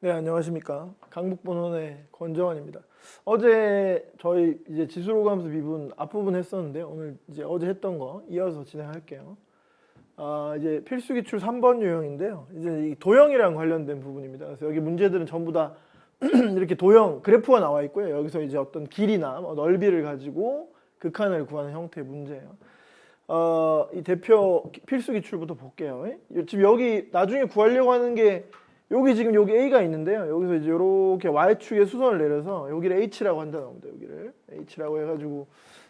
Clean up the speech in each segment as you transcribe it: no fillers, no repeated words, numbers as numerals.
네, 안녕하십니까. 강북본원의 권정환입니다. 어제 저희 이제 지수로감수 미분 앞부분 했었는데 오늘 이제 어제 했던 거 이어서 진행할게요. 이제 필수기출 3번 유형인데요. 이제 이 도형이랑 관련된 부분입니다. 그래서 여기 문제들은 전부 다 이렇게 도형 그래프가 나와 있고요. 여기서 이제 어떤 길이나 넓이를 가지고 극한을 구하는 형태의 문제예요. 이 대표 필수기출부터 볼게요. 지금 여기 나중에 구하려고 하는 게 여기 지금 여기 A가 있는데요. 여기서 이제 이렇게 Y축에 수선을 내려서 여기를 H라고 한다는 겁니다. 여기를 H라고 해가지고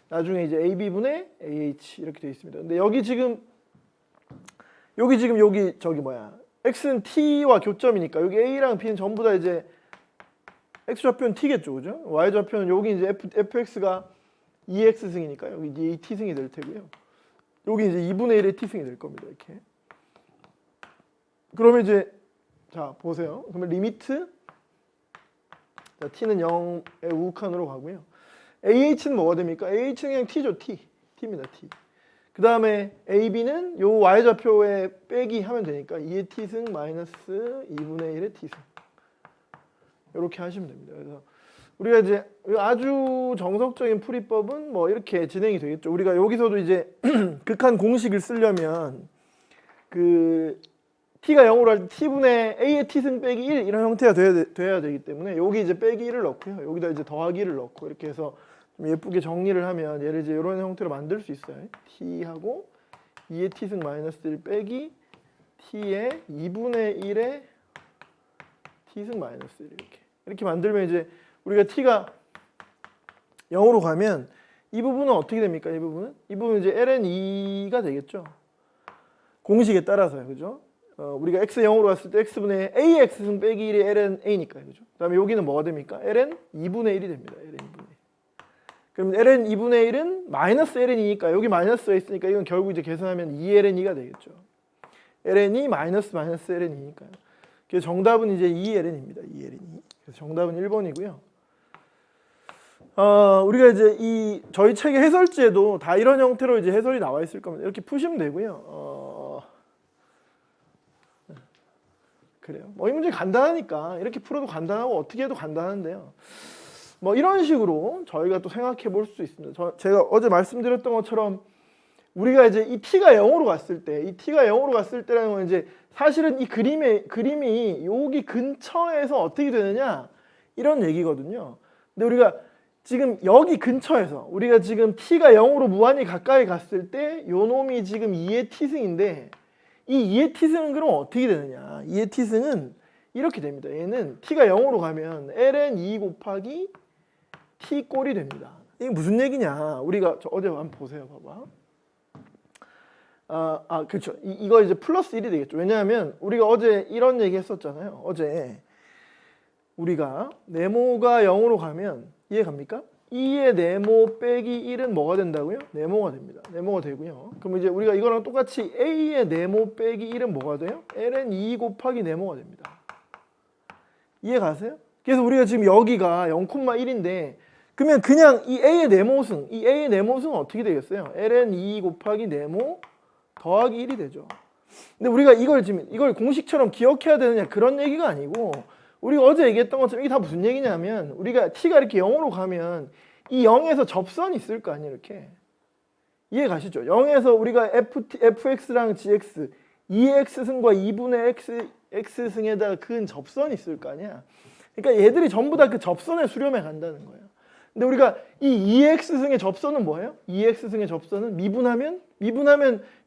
나중에 이제 AB분의 AH 이렇게 되어 있습니다. 근데 여기 지금 여기 저기 뭐야 X는 T와 교점이니까 여기 A랑 B는 전부 다 이제 X좌표는 T겠죠, 그죠? Y좌표는 여기 이제 FX가 2X승이니까 여기 이제 T승이 될 테고요. 여기 이제 2분의 1의 T승이 될 겁니다. 이렇게. 그러면 이제 자 보세요. 그러면 리미트 자, t는 0의 우극한으로 가고요. ah는 뭐가 됩니까? ah는 그냥 t죠. t입니다. t. 그 다음에 ab는 요 y좌표에 빼기 하면 되니까 2의 t승 마이너스 2분의 1의 t승 이렇게 하시면 됩니다. 그래서 우리가 이제 아주 정석적인 풀이법은 뭐 이렇게 진행이 되겠죠. 우리가 여기서도 이제 극한 공식을 쓰려면 그 t가 0으로 할 때 t분의 a의 t승 빼기 1 이런 형태가 돼야 되기 때문에 여기 이제 빼기 1을 넣고요. 여기다 이제 더하기 1을 넣고 이렇게 해서 좀 예쁘게 정리를 하면 얘를 이제 이런 형태로 만들 수 있어요. t하고 2의 t승 마이너스 1 빼기 t의 2분의 1의 t승 마이너스 1 이렇게 만들면 이제 우리가 t가 0으로 가면 이 부분은 어떻게 됩니까? 이 부분은 이제 ln2가 되겠죠. 공식에 따라서요. 그죠? 우리가 x 0으로 갔을 때 x분의 a의 x승 빼기 1이 ln a니까 그죠? 그다음에 여기는 뭐가 됩니까? ln 2분의 1이 됩니다. ln 2분의 1. 그럼 ln 2분의 1은 마이너스 ln이니까 여기 마이너스가 있으니까 이건 결국 이제 계산하면 2ln이가 되겠죠. ln이 마이너스 ln이니까요. 그래서 정답은 이제 2ln입니다. 2ln이. 그래서 정답은 1번이고요. 우리가 이제 이 저희 책의 해설지에도 다 이런 형태로 이제 해설이 나와 있을 겁니다. 이렇게 푸시면 되고요. 그래요. 뭐 이 문제 간단하니까 이렇게 풀어도 간단하고 어떻게 해도 간단한데요. 뭐 이런 식으로 저희가 또 생각해 볼 수 있습니다. 제가 어제 말씀드렸던 것처럼 우리가 이제 이 t가 0으로 갔을 때, 이 t가 0으로 갔을 때라는 건 이제 사실은 이 그림이 여기 근처에서 어떻게 되느냐 이런 얘기거든요. 근데 우리가 지금 여기 근처에서 우리가 지금 t가 0으로 무한히 가까이 갔을 때 요 놈이 지금 2의 t승인데 이 2의 t승은 그럼 어떻게 되느냐? 2의 t승은 이렇게 됩니다. 얘는 t가 0으로 가면 ln 2 곱하기 t 꼴이 됩니다. 이게 무슨 얘기냐? 우리가 어제 한번 보세요. 봐봐. 그렇죠. 이거 이제 플러스 1이 되겠죠. 왜냐하면 우리가 어제 이런 얘기 했었잖아요. 어제 우리가 네모가 0으로 가면 이해 갑니까? 2의 네모 빼기 1은 뭐가 된다고요? 네모가 됩니다. 네모가 되고요. 그럼 이제 우리가 이거랑 똑같이 a의 네모 빼기 1은 뭐가 돼요? ln 2 곱하기 네모가 됩니다. 이해 가세요? 그래서 우리가 지금 여기가 0,1인데 그러면 그냥 이 a의 네모승은 어떻게 되겠어요? ln 2 곱하기 네모 더하기 1이 되죠. 근데 우리가 이걸 공식처럼 기억해야 되느냐 그런 얘기가 아니고 우리가 어제 얘기했던 것처럼 이게 다 무슨 얘기냐면 우리가 t가 이렇게 0으로 가면 이 0에서 접선이 있을 거 아니에요. 이렇게 이해 가시죠? 0에서 우리가 fx랑 gx 2x승과 2분의 x승에다가 그은 접선이 있을 거 아니야. 그러니까 얘들이 전부 다 그 접선에 수렴해 간다는 거예요. 근데 우리가 이 2x승의 접선은 뭐예요? 2x승의 접선은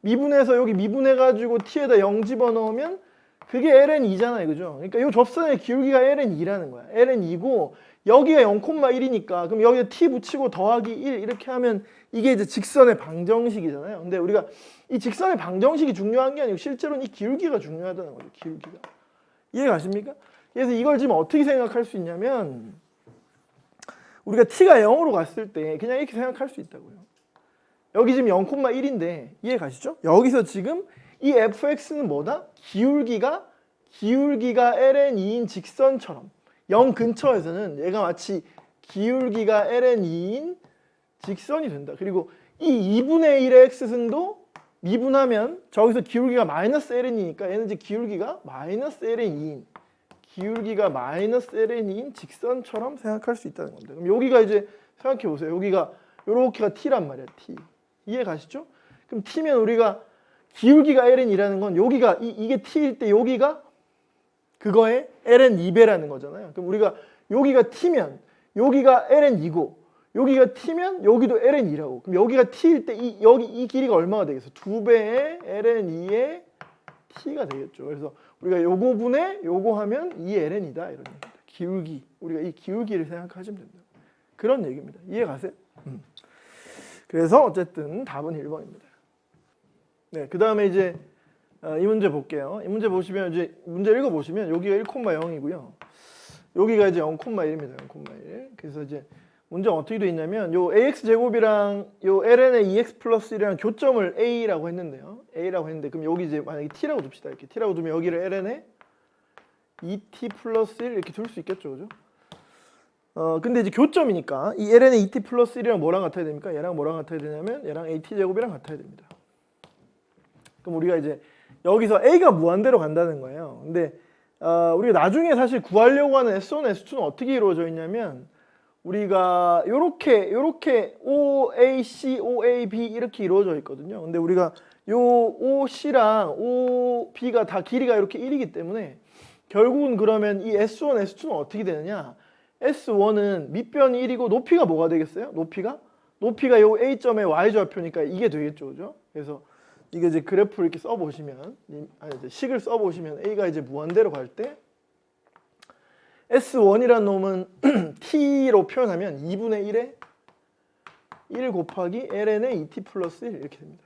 미분해서 여기 미분해가지고 t에다 0 집어넣으면 그게 ln2잖아요. 그죠? 그러니까 이 접선의 기울기가 ln2라는 거야. ln2고 여기가 0,1이니까 그럼 여기에 t 붙이고 더하기 1 이렇게 하면 이게 이제 직선의 방정식이잖아요. 근데 우리가 이 직선의 방정식이 중요한 게 아니고 실제로는 이 기울기가 중요하다는 거죠. 기울기가. 이해 가십니까? 그래서 이걸 지금 어떻게 생각할 수 있냐면 우리가 t가 0으로 갔을 때 그냥 이렇게 생각할 수 있다고요. 여기 지금 0,1인데 이해 가시죠? 여기서 지금 이 fx는 뭐다? 기울기가 ln2인 직선처럼 0 근처에서는 얘가 마치 기울기가 ln2인 직선이 된다. 그리고 이 2분의 1의 x승도 미분하면 저기서 기울기가 마이너스 ln이니까 얘는 이제 기울기가 마이너스 ln2인 기울기가 마이너스 ln인 직선처럼 생각할 수 있다는 겁니다. 그럼 여기가 이제 생각해 보세요. 여기가 요렇게가 t란 말이야. t. 이해 가시죠? 그럼 t면 우리가 기울기가 ln이라는 건 여기가 이게 t일 때 여기가 그거에 ln 2배라는 거잖아요. 그럼 우리가 여기가 t면 여기가 ln 2고 여기가 t면 여기도 ln 2라고. 그럼 여기가 t일 때 여기 이 길이가 얼마가 되겠어? 2배의 ln 2의 t가 되겠죠. 그래서 우리가 요거 분의 요거 하면 2ln이다 이런 얘기입니다. 기울기. 우리가 이 기울기를 생각하시면 됩니다. 그런 얘기입니다. 이해 가세요? 그래서 어쨌든 답은 1번입니다. 네, 그 다음에 이제 이 문제 볼게요. 이 문제 보시면 이제 문제 읽어보시면 여기가 1,0이고요. 여기가 이제 0,1입니다. 0,1. 그래서 이제 문제가 어떻게 되어 있냐면 요 ax 제곱이랑 요 ln의 2x 플러스 1이랑 교점을 a라고 했는데요. a라고 했는데 그럼 여기 이제 만약에 t라고 둡시다. 이렇게 t라고 두면 여기를 ln의 2t 플러스 1 이렇게 둘 수 있겠죠, 그죠? 근데 이제 교점이니까 이 ln의 2t 플러스 1이랑 뭐랑 같아야 됩니까? 얘랑 뭐랑 같아야 되냐면 얘랑 at 제곱이랑 같아야 됩니다. 그럼 우리가 이제 여기서 a가 무한대로 간다는 거예요. 근데 우리가 나중에 사실 구하려고 하는 S1, S2는 어떻게 이루어져 있냐면 우리가 요렇게 OAC, OAB 이렇게 이루어져 있거든요. 근데 우리가 요 OC랑 OB가 다 길이가 이렇게 1이기 때문에 결국은 그러면 이 S1, S2는 어떻게 되느냐? S1은 밑변이 1이고 높이가 뭐가 되겠어요? 높이가 요 A점의 Y좌표니까 이게 되겠죠. 그죠? 그래서 이게 이제 그래프를 이렇게 써보시면, 이제 식을 써보시면 A가 이제 무한대로 갈 때 S1이라는 놈은 T로 표현하면 2분의 1에 1 곱하기 ln의 2T 플러스 1 이렇게 됩니다.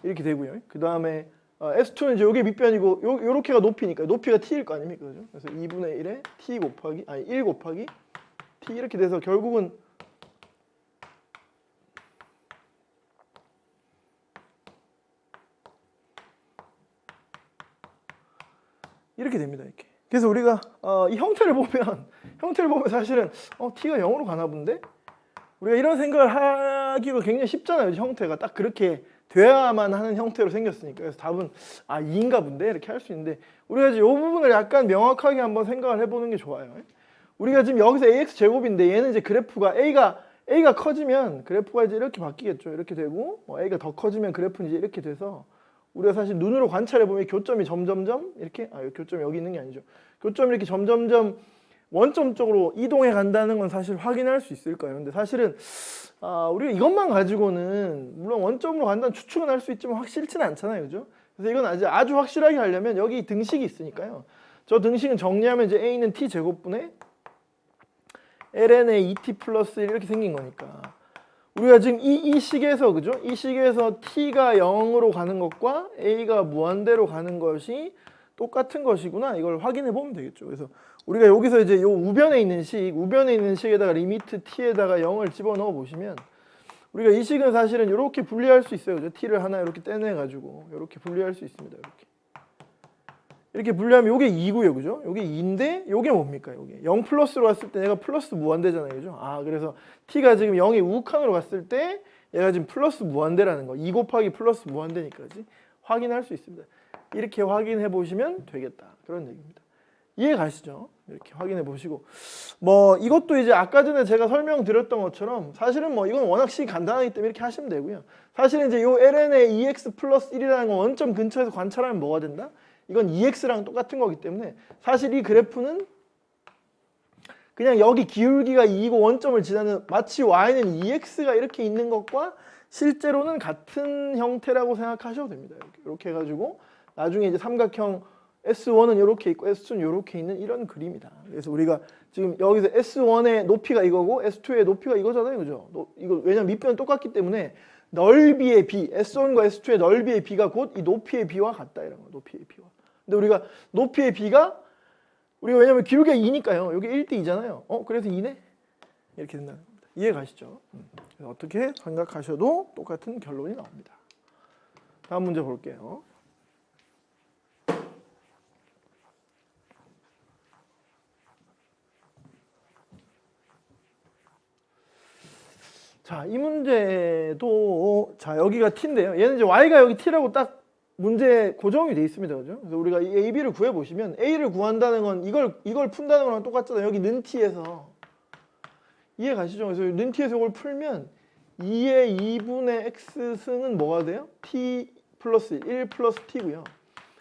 이렇게 되고요. 그 다음에 S2는 이제 여기 밑변이고 요렇게가 높이니까 높이가 T일 거 아닙니까? 그죠? 그래서 2분의 1에 T 곱하기 1 곱하기 T 이렇게 돼서 결국은 이렇게 됩니다. 이렇게. 그래서 우리가 이 형태를 보면 사실은 t가 0으로 가나 본데 우리가 이런 생각을 하기가 굉장히 쉽잖아요. 형태가 딱 그렇게 돼야만 하는 형태로 생겼으니까. 그래서 답은 2인가 본데 이렇게 할 수 있는데 우리가 이제 이 부분을 약간 명확하게 한번 생각을 해보는 게 좋아요. 우리가 지금 여기서 ax 제곱인데 얘는 이제 그래프가 a가 커지면 그래프가 이제 이렇게 바뀌겠죠. 이렇게 되고 a가 더 커지면 그래프는 이제 이렇게 돼서 우리가 사실 눈으로 관찰해 보면 교점이 점점점 이렇게 교점이 여기 있는 게 아니죠. 교점이 이렇게 점점점 원점 쪽으로 이동해 간다는 건 사실 확인할 수 있을까요? 근데 사실은 우리가 이것만 가지고는 물론 원점으로 간다는 추측은 할 수 있지만 확실치는 않잖아요, 그죠? 그래서 이건 아주 확실하게 하려면 여기 등식이 있으니까요. 저 등식은 정리하면 이제 a는 t 제곱분의 ln의 2t 플러스 1 이렇게 생긴 거니까. 우리가 지금 이 식에서 그죠? 이 식에서 t가 0으로 가는 것과 a가 무한대로 가는 것이 똑같은 것이구나. 이걸 확인해 보면 되겠죠. 그래서 우리가 여기서 이제 요 우변에 있는 식에다가 리미트 t에다가 0을 집어넣어 보시면 우리가 이 식은 사실은 이렇게 분리할 수 있어요. 그죠? t를 하나 이렇게 떼내 가지고 이렇게 분리할 수 있습니다. 이렇게 분리하면 요게 2고요. 그죠? 요게 2인데 요게 뭡니까? 요게 0 플러스로 갔을 때 얘가 플러스 무한대잖아요. 그죠? 그래서 t가 지금 0이 우극한으로 갔을 때 얘가 지금 플러스 무한대라는 거. 2 곱하기 플러스 무한대니까지 확인할 수 있습니다. 이렇게 확인해 보시면 되겠다. 그런 얘기입니다. 이해 가시죠? 이렇게 확인해 보시고 이것도 이제 아까 전에 제가 설명드렸던 것처럼 사실은 이건 워낙 식이 간단하기 때문에 이렇게 하시면 되고요. 사실은 이제 요 ln의 2x 플러스 1이라는 건 원점 근처에서 관찰하면 뭐가 된다? 이건 2x랑 똑같은 거기 때문에 사실 이 그래프는 그냥 여기 기울기가 2이고 원점을 지나는 마치 y는 2x가 이렇게 있는 것과 실제로는 같은 형태라고 생각하셔도 됩니다. 이렇게 해가지고 나중에 이제 삼각형 S1은 이렇게 있고 S2는 이렇게 있는 이런 그림이다. 그래서 우리가 지금 여기서 S1의 높이가 이거고 S2의 높이가 이거잖아요. 그죠? 이거 왜냐면 밑변은 똑같기 때문에 넓이의 b, S1과 S2의 넓이의 b가 곧 이 높이의 b와 같다. 이런 거. 높이의 b와. 근데 우리가 높이의 b가 우리가 왜냐면 기울기가 2니까요. 여기 1대 2잖아요. 그래서 2네? 이렇게 된다는 겁니다. 이해 가시죠? 그래서 어떻게 생각하셔도 똑같은 결론이 나옵니다. 다음 문제 볼게요. 자, 이 문제도 여기가 t인데요. 얘는 이제 y가 여기 t라고 딱 문제 고정이 돼 있습니다. 그죠? 그래서 우리가 이 A, B를 구해 보시면 A를 구한다는 건 이걸 푼다는 거랑 똑같잖아요. 여기 는 T에서 이해 가시죠? 그래서 는 T에서 이걸 풀면 2의 2분의 X승은 뭐가 돼요? T 플러스 1 플러스 T고요.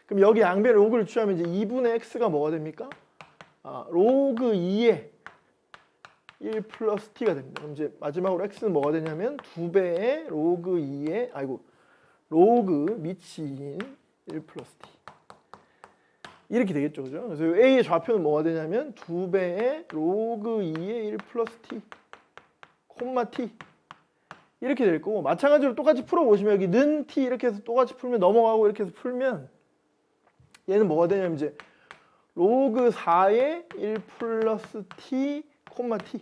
그럼 여기 양변 로그를 취하면 이제 2분의 X가 뭐가 됩니까? 로그 2의 1 플러스 T가 됩니다. 그럼 이제 마지막으로 X는 뭐가 되냐면 2배의 로그 2의 로그 미치인 1 플러스 T 이렇게 되겠죠. 그죠? 그래서 A의 좌표는 뭐가 되냐면 2배의 로그 2의 1 플러스 T 콤마 T 이렇게 될 거고, 마찬가지로 똑같이 풀어보시면 여기 는 T 이렇게 해서 똑같이 풀면 넘어가고 이렇게 해서 풀면 얘는 뭐가 되냐면 이제 로그 4의 1 플러스 T 콤마 T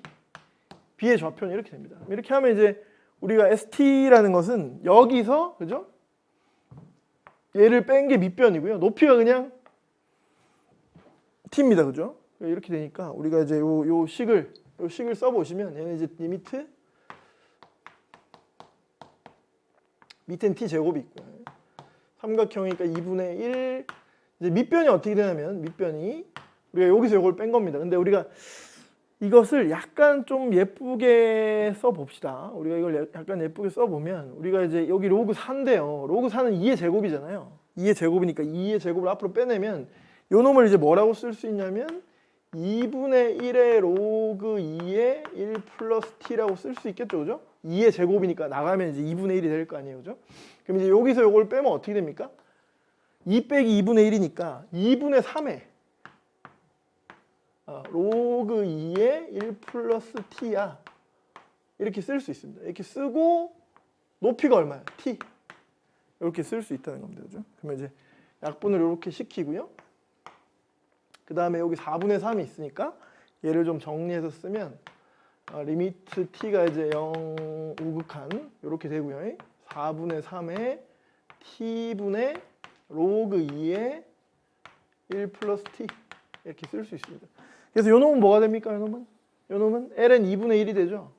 B의 좌표는 이렇게 됩니다. 이렇게 하면 이제 우리가 ST라는 것은 여기서 그죠? 얘를 뺀 게 밑변이고요. 높이가 그냥 T입니다. 그죠? 이렇게 되니까 우리가 이제 요 식을 써보시면 얘는 이제 리미트 밑엔 T 제곱이 있고요. 삼각형이니까 2분의 1 이제 밑변이 어떻게 되냐면 밑변이 우리가 여기서 이걸 뺀 겁니다. 근데 우리가 이것을 약간 좀 예쁘게 써봅시다. 우리가 이걸 약간 예쁘게 써보면 우리가 이제 여기 로그 4인데요. 로그 4는 2의 제곱이잖아요. 2의 제곱이니까 2의 제곱을 앞으로 빼내면 요 놈을 이제 뭐라고 쓸 수 있냐면 2분의 1의 로그 2의 1 플러스 T라고 쓸 수 있겠죠. 그죠? 2의 제곱이니까 나가면 이제 2분의 1이 될 거 아니에요. 그죠? 그럼 이제 여기서 요걸 빼면 어떻게 됩니까? 2 빼기 2분의 1이니까 2분의 3에 로그 2의 1 플러스 T야. 이렇게 쓸 수 있습니다. 이렇게 쓰고 높이가 얼마야? T. 이렇게 쓸 수 있다는 겁니다. 그죠? 그러면 이제 약분을 이렇게 시키고요. 그 다음에 여기 4분의 3이 있으니까 얘를 좀 정리해서 쓰면 리미트 T가 이제 0 우극한 이렇게 되고요. 4분의 3에 T분의 로그 2의 1 플러스 T 이렇게 쓸 수 있습니다. 그래서 요 놈은 뭐가 됩니까? 요 놈은 ln 2분의 1이 되죠.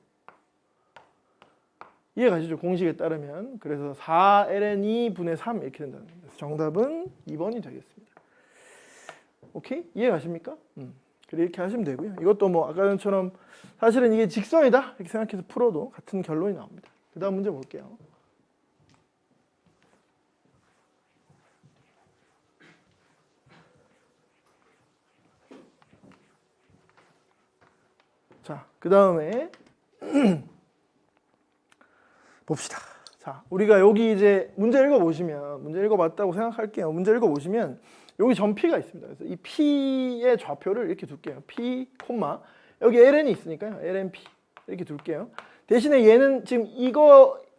이해 가시죠? 공식에 따르면. 그래서 4ln 2분의 3 이렇게 된다는 겁니다. 그래서 정답은 2번이 되겠습니다. 오케이? 이해 가십니까? 이렇게 하시면 되고요. 이것도 뭐 아까 전처럼 사실은 이게 직선이다 이렇게 생각해서 풀어도 같은 결론이 나옵니다. 그 다음 문제 볼게요. 자, 그 다음에 봅시다. 자, 우리가 여기 이제 문제 읽어보시면, 문제 읽어봤다고 생각할게요. 문제 읽어보시면 여기 전P가 있습니다. 그래서 이 P의 좌표를 이렇게 둘게요. P, 콤마 여기 ln이 있으니까요. lnP 이렇게 둘게요. 대신에 얘는 지금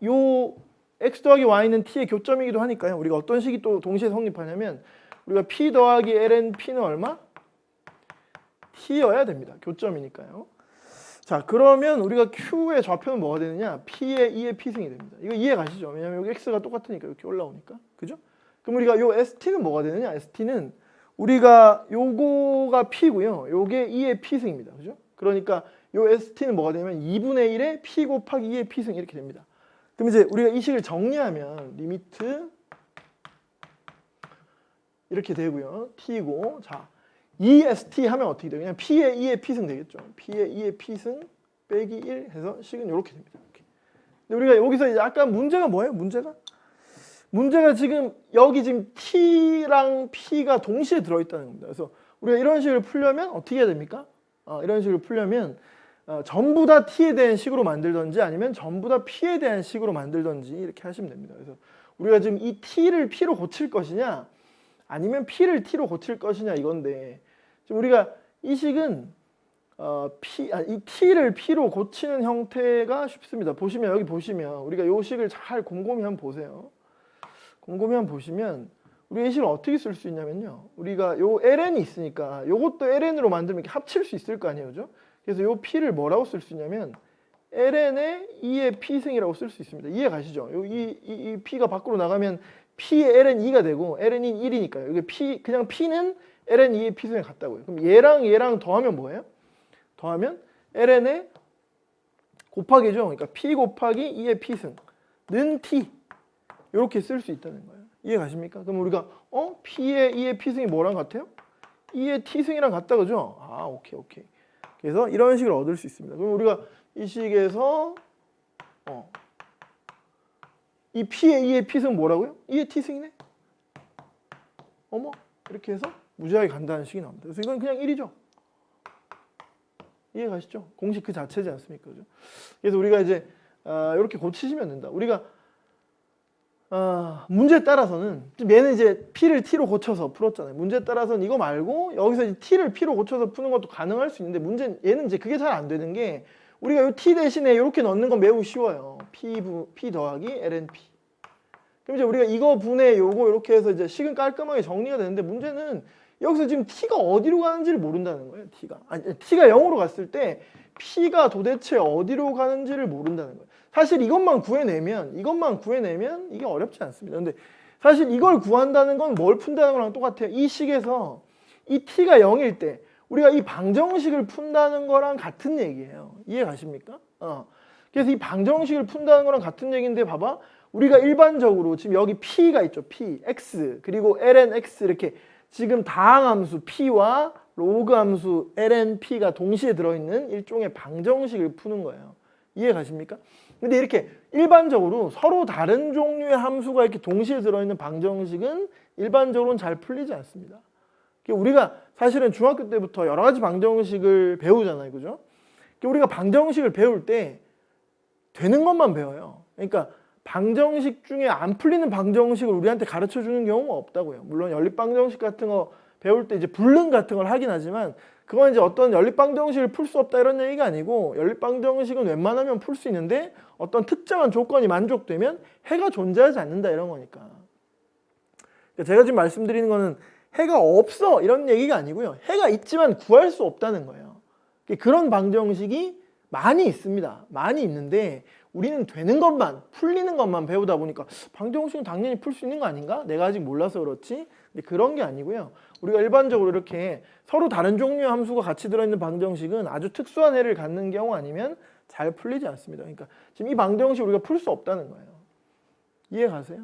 요 x 더하기 y는 t의 교점이기도 하니까요. 우리가 어떤 식이 또 동시에 성립하냐면 우리가 p 더하기 lnp는 얼마? t여야 됩니다. 교점이니까요. 자, 그러면 우리가 Q의 좌표는 뭐가 되느냐? P의 2의 P승이 됩니다. 이거 이해 가시죠? 왜냐면 여기 X가 똑같으니까 이렇게 올라오니까. 그죠? 그럼 우리가 요 ST는 뭐가 되느냐? ST는 우리가 요거가 P고요. 요게 2의 P승입니다. 그죠? 그러니까 요 ST는 뭐가 되냐면 2분의 1의 P 곱하기 2의 P승 이렇게 됩니다. 그럼 이제 우리가 이 식을 정리하면 리미트 이렇게 되고요. T고 자. EST 하면 어떻게 돼요? 그냥 P의 2의 P승 되겠죠. P의 2의 P승 빼기 1 해서 식은 이렇게 됩니다. 이렇게. 근데 우리가 여기서 이제 아까 문제가 뭐예요? 문제가 지금 여기 지금 T랑 P가 동시에 들어있다는 겁니다. 그래서 우리가 이런 식을 풀려면 어떻게 해야 됩니까? 이런 식을 풀려면 전부 다 T에 대한 식으로 만들던지 아니면 전부 다 P에 대한 식으로 만들던지 이렇게 하시면 됩니다. 그래서 우리가 지금 이 T를 P로 고칠 것이냐 아니면 P를 T로 고칠 것이냐 이건데 지금 우리가 이 식은 이 T를 P로 고치는 형태가 쉽습니다. 보시면 여기 보시면 우리가 이 식을 잘 곰곰이 한번 보세요. 곰곰이 한번 보시면 우리가 이 식을 어떻게 쓸 수 있냐면요. 우리가 요 ln이 있으니까 이것도 ln으로 만들면 이렇게 합칠 수 있을 거 아니에요. 그죠? 그래서 요 P를 뭐라고 쓸 수 있냐면 ln의 2의 P승이라고 쓸 수 있습니다. 이해 가시죠? 이 P가 밖으로 나가면 P의 ln 2가 되고 ln이 1이니까요. 이게 그냥 P는 ln 2의 P승에 같다고요. 그럼 얘랑 더하면 뭐예요? 더하면 ln의 곱하기죠. 그러니까 P 곱하기 2의 P승 는 T 이렇게 쓸 수 있다는 거예요. 이해 가십니까? 그럼 우리가 P의 E의 P승이 뭐랑 같아요? E의 T승이랑 같다 그죠? 아, 오케이. 그래서 이런 식을 얻을 수 있습니다. 그럼 우리가 이 식에서 이 P의 E의 P승 뭐라고요? E의 T승이네? 어머, 이렇게 해서 무지하게 간다는 식이 나옵니다. 그래서 이건 그냥 1이죠. 이해 가시죠? 공식 그 자체지 않습니까? 그죠? 그래서 우리가 이제 이렇게 고치시면 된다. 우리가 문제에 따라서는 얘는 이제 P를 T로 고쳐서 풀었잖아요. 문제에 따라서는 이거 말고 여기서 이제 T를 P로 고쳐서 푸는 것도 가능할 수 있는데 문제는 얘는 이제 그게 잘 안 되는 게 우리가 이 T 대신에 이렇게 넣는 건 매우 쉬워요. P 더하기 LNP. 그럼 이제 우리가 이거 분해 요거 이렇게 해서 이제 식은 깔끔하게 정리가 되는데 문제는 여기서 지금 T가 어디로 가는지를 모른다는 거예요. T가 0으로 갔을 때 P가 도대체 어디로 가는지를 모른다는 거예요. 사실 이것만 구해내면 이게 어렵지 않습니다. 근데 사실 이걸 구한다는 건 뭘 푼다는 거랑 똑같아요. 이 식에서 이 T가 0일 때 우리가 이 방정식을 푼다는 거랑 같은 얘기예요. 이해 가십니까? 그래서 이 방정식을 푼다는 거랑 같은 얘기인데 봐봐. 우리가 일반적으로 지금 여기 P가 있죠. P, X, 그리고 ln X 이렇게 지금 다항함수 P와 로그 함수 ln P가 동시에 들어있는 일종의 방정식을 푸는 거예요. 이해 가십니까? 근데 이렇게 일반적으로 서로 다른 종류의 함수가 이렇게 동시에 들어있는 방정식은 일반적으로는 잘 풀리지 않습니다. 우리가 사실은 중학교 때부터 여러 가지 방정식을 배우잖아요. 그죠? 우리가 방정식을 배울 때 되는 것만 배워요. 그러니까 방정식 중에 안 풀리는 방정식을 우리한테 가르쳐 주는 경우가 없다고요. 물론 연립방정식 같은 거 배울 때 이제 불능 같은 걸 하긴 하지만 그건 이제 어떤 연립방정식을 풀 수 없다 이런 얘기가 아니고 연립방정식은 웬만하면 풀 수 있는데 어떤 특정한 조건이 만족되면 해가 존재하지 않는다 이런 거니까. 제가 지금 말씀드리는 거는 해가 없어 이런 얘기가 아니고요. 해가 있지만 구할 수 없다는 거예요. 그런 방정식이 많이 있습니다. 많이 있는데 우리는 되는 것만, 풀리는 것만 배우다 보니까 방정식은 당연히 풀 수 있는 거 아닌가? 내가 아직 몰라서 그렇지? 근데 그런 게 아니고요. 우리가 일반적으로 이렇게 서로 다른 종류의 함수가 같이 들어있는 방정식은 아주 특수한 해를 갖는 경우 아니면 잘 풀리지 않습니다. 그러니까 지금 이 방정식 우리가 풀 수 없다는 거예요. 이해 가세요?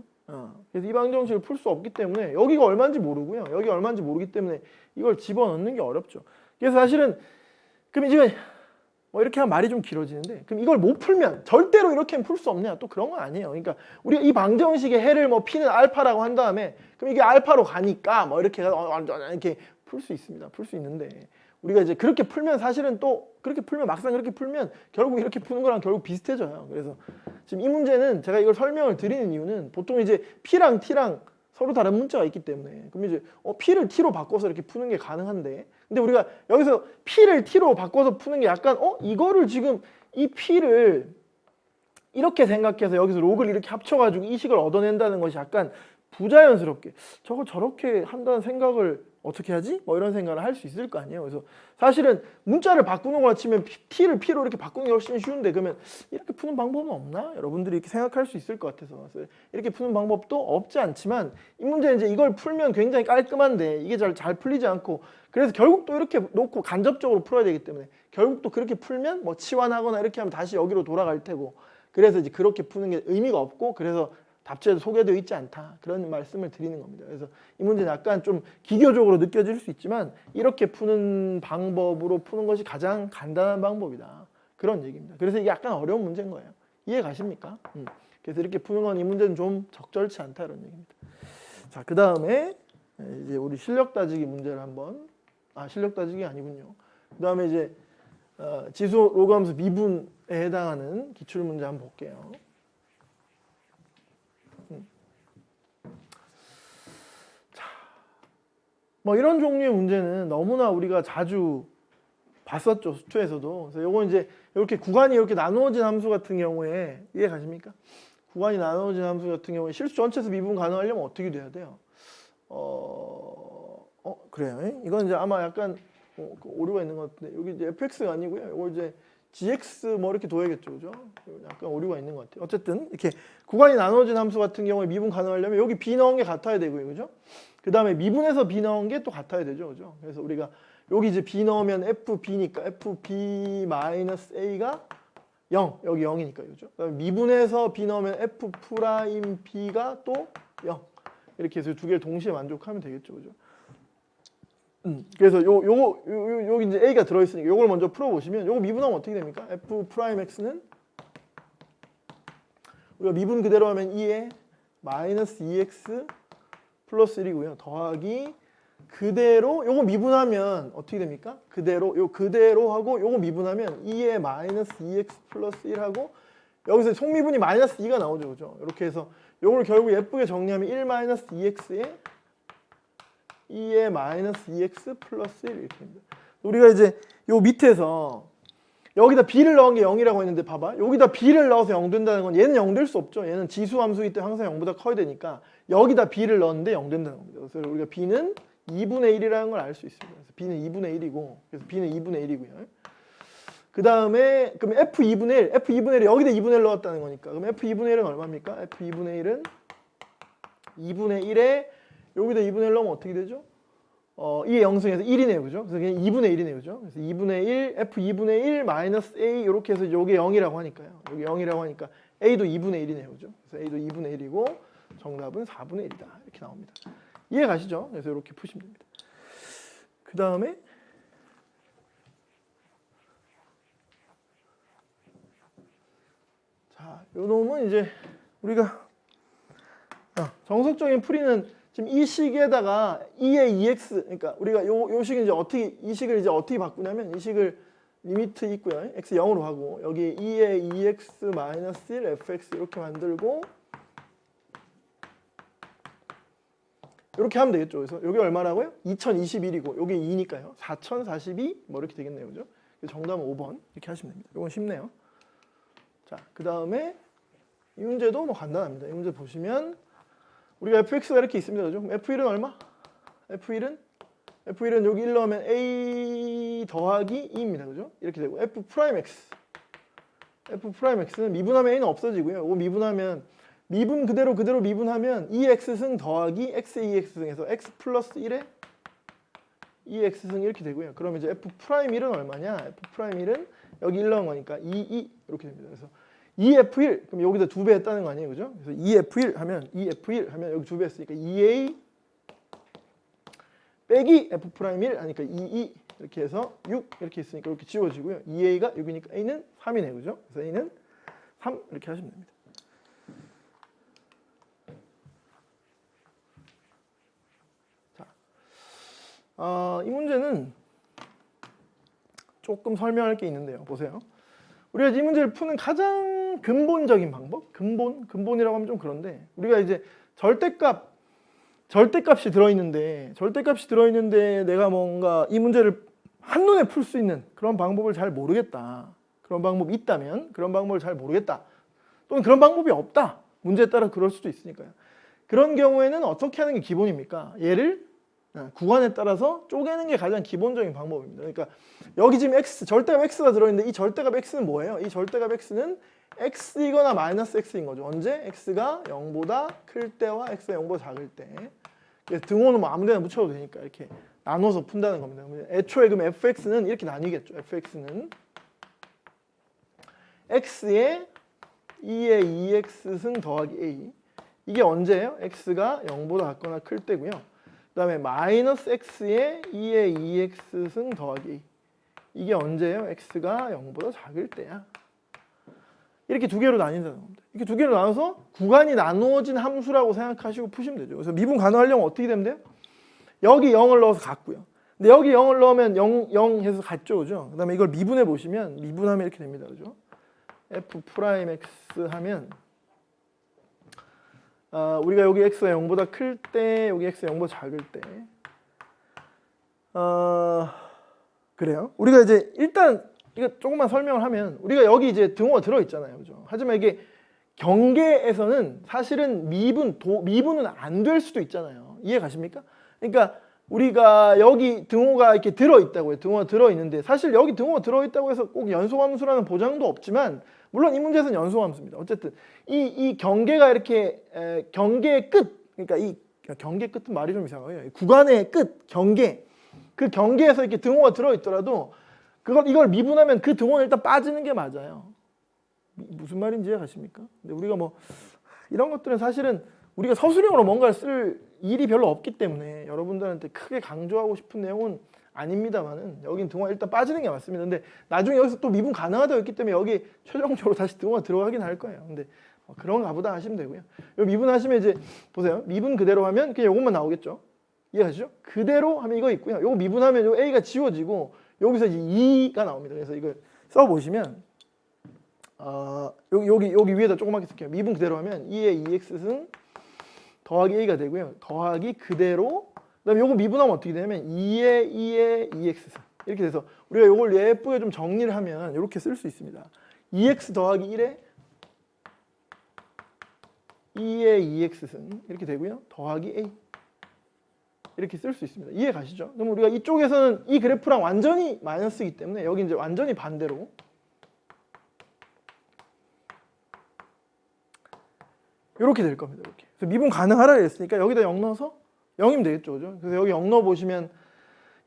그래서 이 방정식을 풀 수 없기 때문에 여기가 얼마인지 모르고요. 여기가 얼마인지 모르기 때문에 이걸 집어넣는 게 어렵죠. 그래서 사실은 그럼 이제 뭐 이렇게 하면 말이 좀 길어지는데 그럼 이걸 못 풀면 절대로 이렇게 풀 수 없냐? 또 그런 건 아니에요. 그러니까 우리가 이 방정식의 해를 뭐 P는 알파라고 한 다음에 그럼 이게 알파로 가니까 뭐 이렇게 이렇게 풀 수 있습니다. 풀 수 있는데 우리가 이제 그렇게 풀면 사실은 또 그렇게 풀면 막상 그렇게 풀면 결국 이렇게 푸는 거랑 결국 비슷해져요. 그래서 지금 이 문제는 제가 이걸 설명을 드리는 이유는 보통 이제 P랑 T랑 서로 다른 문자가 있기 때문에 그럼 이제 P를 T로 바꿔서 이렇게 푸는 게 가능한데 근데 우리가 여기서 P를 T로 바꿔서 푸는 게 약간 이거를 지금 이 P를 이렇게 생각해서 여기서 로그를 이렇게 합쳐가지고 이 식을 얻어낸다는 것이 약간 부자연스럽게 저걸 저렇게 한다는 생각을 어떻게 하지? 뭐 이런 생각을 할 수 있을 거 아니에요. 그래서 사실은 문자를 바꾸는 거라 치면 T를 P로 이렇게 바꾸는 게 훨씬 쉬운데 그러면 이렇게 푸는 방법은 없나? 여러분들이 이렇게 생각할 수 있을 것 같아서 이렇게 푸는 방법도 없지 않지만 이 문제는 이제 이걸 풀면 굉장히 깔끔한데 이게 잘 풀리지 않고 그래서 결국 또 이렇게 놓고 간접적으로 풀어야 되기 때문에 결국 또 그렇게 풀면 뭐 치환하거나 이렇게 하면 다시 여기로 돌아갈 테고 그래서 이제 그렇게 푸는 게 의미가 없고 그래서 답지에도 소개되어 있지 않다. 그런 말씀을 드리는 겁니다. 그래서 이 문제는 약간 좀 기교적으로 느껴질 수 있지만 이렇게 푸는 방법으로 푸는 것이 가장 간단한 방법이다. 그런 얘기입니다. 그래서 이게 약간 어려운 문제인 거예요. 이해 가십니까? 그래서 이렇게 푸는 건 이 문제는 좀 적절치 않다. 이런 얘기입니다. 자, 그 다음에 이제 우리 실력 따지기 문제를 한번 실력 따지기 아니군요. 그 다음에 이제 지수 로그함수 미분에 해당하는 기출문제 한번 볼게요. 뭐 이런 종류의 문제는 너무나 우리가 자주 봤었죠. 수투에서도. 그래서 요거 이제 이렇게 구간이 이렇게 나누어진 함수 같은 경우에 이해 가십니까? 구간이 나누어진 함수 같은 경우에 실수 전체에서 미분 가능하려면 어떻게 돼야 돼요? 그래요. 이건 이제 아마 약간 오류가 있는 것 같은데 여기 이제 fx가 아니고요. 이거 이제 gx 뭐 이렇게 둬야겠죠, 그죠? 약간 오류가 있는 것 같아요. 어쨌든 이렇게 구간이 나누어진 함수 같은 경우에 미분 가능하려면 여기 b 넣은 게 같아야 되고요, 그죠? 그 다음에 미분에서 b 넣은 게 또 같아야 되죠, 그죠? 그래서 우리가 여기 이제 b 넣으면 fb니까 fb-a가 0, 여기 0이니까, 그죠? 그다음에 미분에서 b 넣으면 f'b가 또 0. 이렇게 해서 두 개를 동시에 만족하면 되겠죠, 그죠? 그래서 여기 이제 a가 들어있으니까 요걸 먼저 풀어보시면 요거 미분하면 어떻게 됩니까? f 프라임 x는 우리가 미분 그대로 하면 2에 마이너스 2x 플러스 1이고요. 더하기 그대로 요거 미분하면 어떻게 됩니까? 그대로 하고 요거 미분하면 2에 마이너스 2x 플러스 1하고 여기서 속미분이 마이너스 2가 나오죠, 그죠? 이렇게 해서 요걸 결국 예쁘게 정리하면 1 마이너스 2x에 2에 마이너스 2x 플러스 1 이렇게 됩니다. 우리가 이제 요 밑에서 여기다 b를 넣은 게 0이라고 했는데 봐봐. 여기다 b를 넣어서 0 된다는 건 얘는 0 될 수 없죠. 얘는 지수 함수이기 때문에 항상 0보다 커야 되니까 여기다 b를 넣었는데 0 된다는 겁니다. 그래서 우리가 b는 2분의 1이라는 걸 알 수 있습니다. 그래서 b는 2분의 1이고 그래서 b는 2분의 1이고요. 그 다음에 그럼 f2분의 1을 여기다 2분의 1 넣었다는 거니까 그럼 f2분의 1은 얼마입니까? f2분의 1은 2분의 1에 여기다 2분의 1 넣으면 어떻게 되죠? 2의 0승에서 1이네요, 그죠? 그래서 그냥 2분의 1이네요, 그죠? 그래서 2분의 1, f2분의 1 마이너스 a 이렇게 해서 요게 0이라고 하니까요. 요게 0이라고 하니까 a도 2분의 1이네요, 그죠? 그래서 a도 2분의 1이고 정답은 4분의 1이다 이렇게 나옵니다. 이해 가시죠? 그래서 이렇게 푸시면 됩니다. 그 다음에 자, 요 놈은 이제 우리가 정석적인 풀이는 지금 이 식에다가 2의 2x 그러니까 우리가 요 식을 이제 어떻게 이 식을 이제 어떻게 바꾸냐면 이 식을 리미트 있고요. x 0으로 하고 여기 2의 2x 마이너스 1 fx 이렇게 만들고 이렇게 하면 되겠죠. 그래서 여기 얼마라고요? 2021이고 여기 2니까요. 4042 뭐 이렇게 되겠네요. 그죠? 정답은 5번 이렇게 하시면 됩니다. 이건 쉽네요. 자, 그 다음에 이 문제도 뭐 간단합니다. 이 문제 보시면 우리가 fx가 이렇게 있습니다. 그죠? f1은 얼마? f1은 여기 1 넣으면 a 더하기 2입니다. 그죠? 이렇게 되고 f 프라임 x는 미분하면 a는 없어지고요. 이거 미분하면 미분 그대로 미분하면 2x승 더하기 x 2x승에서 x 플러스 1에 2x승 이렇게 되고요. 그러면 이제 f 프라임 1은 얼마냐? f 프라임 1은 여기 1 넣은 거니까 2 이렇게 됩니다. 그래서 2f1 그럼 여기다 2배 했다는 거 아니에요, 그죠? 그래서 2f1 하면 여기 2배 했으니까 2a 빼기 f 프라임 1 하니까 2 이렇게 해서 6 이렇게 있으니까 이렇게 지워지고요. 2a가 6이니까 a는 3이네요, 그죠? 그래서 a는 3 이렇게 하시면 됩니다. 자, 이 문제는 조금 설명할 게 있는데요. 보세요. 우리가 이 문제를 푸는 가장 근본적인 방법, 근본이라고 하면 좀 그런데 우리가 이제 절대값이 들어있는데 내가 뭔가 이 문제를 한눈에 풀 수 있는 그런 방법을 잘 모르겠다. 그런 방법이 있다면 그런 방법을 잘 모르겠다. 또는 그런 방법이 없다. 문제에 따라 그럴 수도 있으니까요. 그런 경우에는 어떻게 하는 게 기본입니까? 얘를 구간에 따라서 쪼개는 게 가장 기본적인 방법입니다. 그러니까 여기 지금 절대값 x가 들어있는데 이 절대값 x는 뭐예요? 이 절대값 x는 x이거나 마이너스 x인 거죠. 언제? x가 0보다 클 때와 x가 0보다 작을 때. 등호는 뭐 아무 데나 묻혀도 되니까 이렇게 나눠서 푼다는 겁니다. 애초에 그럼 fx는 이렇게 나뉘겠죠. fx는 x에 2의 2x승 더하기 a. 이게 언제예요? x가 0보다 같거나 클 때고요. 그 다음에 마이너스 x에 2의 2x승 더하기 a. 이게 언제예요? x가 0보다 작을 때야. 이렇게 두 개로 나뉜다는 겁니다. 이렇게 두 개로 나눠서 구간이 나누어진 함수라고 생각하시고 푸시면 되죠. 그래서 미분 가능하려면 어떻게 되면 돼요? 여기 0을 넣어서 같고요. 근데 여기 0을 넣으면 0 해서 같죠, 그죠? 그 다음에 이걸 미분해 보시면 미분하면 이렇게 됩니다, 그죠? f 프라임 x 하면 우리가 여기 x가 0보다 클 때, 여기 x가 0보다 작을 때 그래요. 우리가 이제 일단 이거 조금만 설명을 하면 우리가 여기 이제 등호가 들어있잖아요, 그죠? 하지만 이게 경계에서는 사실은 미분은 안 될 수도 있잖아요. 이해 가십니까? 그러니까 우리가 여기 등호가 이렇게 들어있다고요. 등호가 들어있는데 사실 여기 등호가 들어있다고 해서 꼭 연소함수라는 보장도 없지만 물론 이 문제에서는 연소함수입니다. 어쨌든 이 경계가 이렇게 경계의 끝, 그러니까 이 경계 끝은 말이 좀 이상해요. 구간의 끝, 경계, 그 경계에서 이렇게 등호가 들어있더라도 이걸 미분하면 그 등호는 일단 빠지는 게 맞아요. 무슨 말인지 이해 가십니까? 근데 우리가 뭐 이런 것들은 사실은 우리가 서술형으로 뭔가를 쓸 일이 별로 없기 때문에 여러분들한테 크게 강조하고 싶은 내용은 아닙니다만은 여긴 등호가 일단 빠지는 게 맞습니다. 근데 나중에 여기서 또 미분 가능하다고 했기 때문에 여기 최종적으로 다시 등호가 들어가긴 할 거예요. 근데 그런가 보다 하시면 되고요. 요 미분하시면 이제 보세요. 미분 그대로 하면 그냥 요것만 나오겠죠. 이해하시죠? 그대로 하면 이거 있고요. 요거 미분하면 요 a가 지워지고 여기서 이제 2가 나옵니다. 그래서 이걸 써보시면 여기 위에다 조그맣게 쓸게요. 미분 그대로 하면 2의 2x승 더하기 a가 되고요. 더하기 그대로 그다음에 요거 미분하면 어떻게 되냐면 2의 2x승 이렇게 돼서 우리가 요걸 예쁘게 좀 정리를 하면 이렇게 쓸 수 있습니다. 2x 더하기 1에 2의 2x승 이렇게 되고요. 더하기 a 이렇게 쓸 수 있습니다. 이해 가시죠? 그럼 우리가 이쪽에서는 이 그래프랑 완전히 마이너스이기 때문에 여기 이제 완전히 반대로 이렇게 될 겁니다. 이렇게. 그래서 미분 가능하라 했으니까 여기다 0 넣어서 0이면 되겠죠, 그죠? 그래서 여기 0 넣어 보시면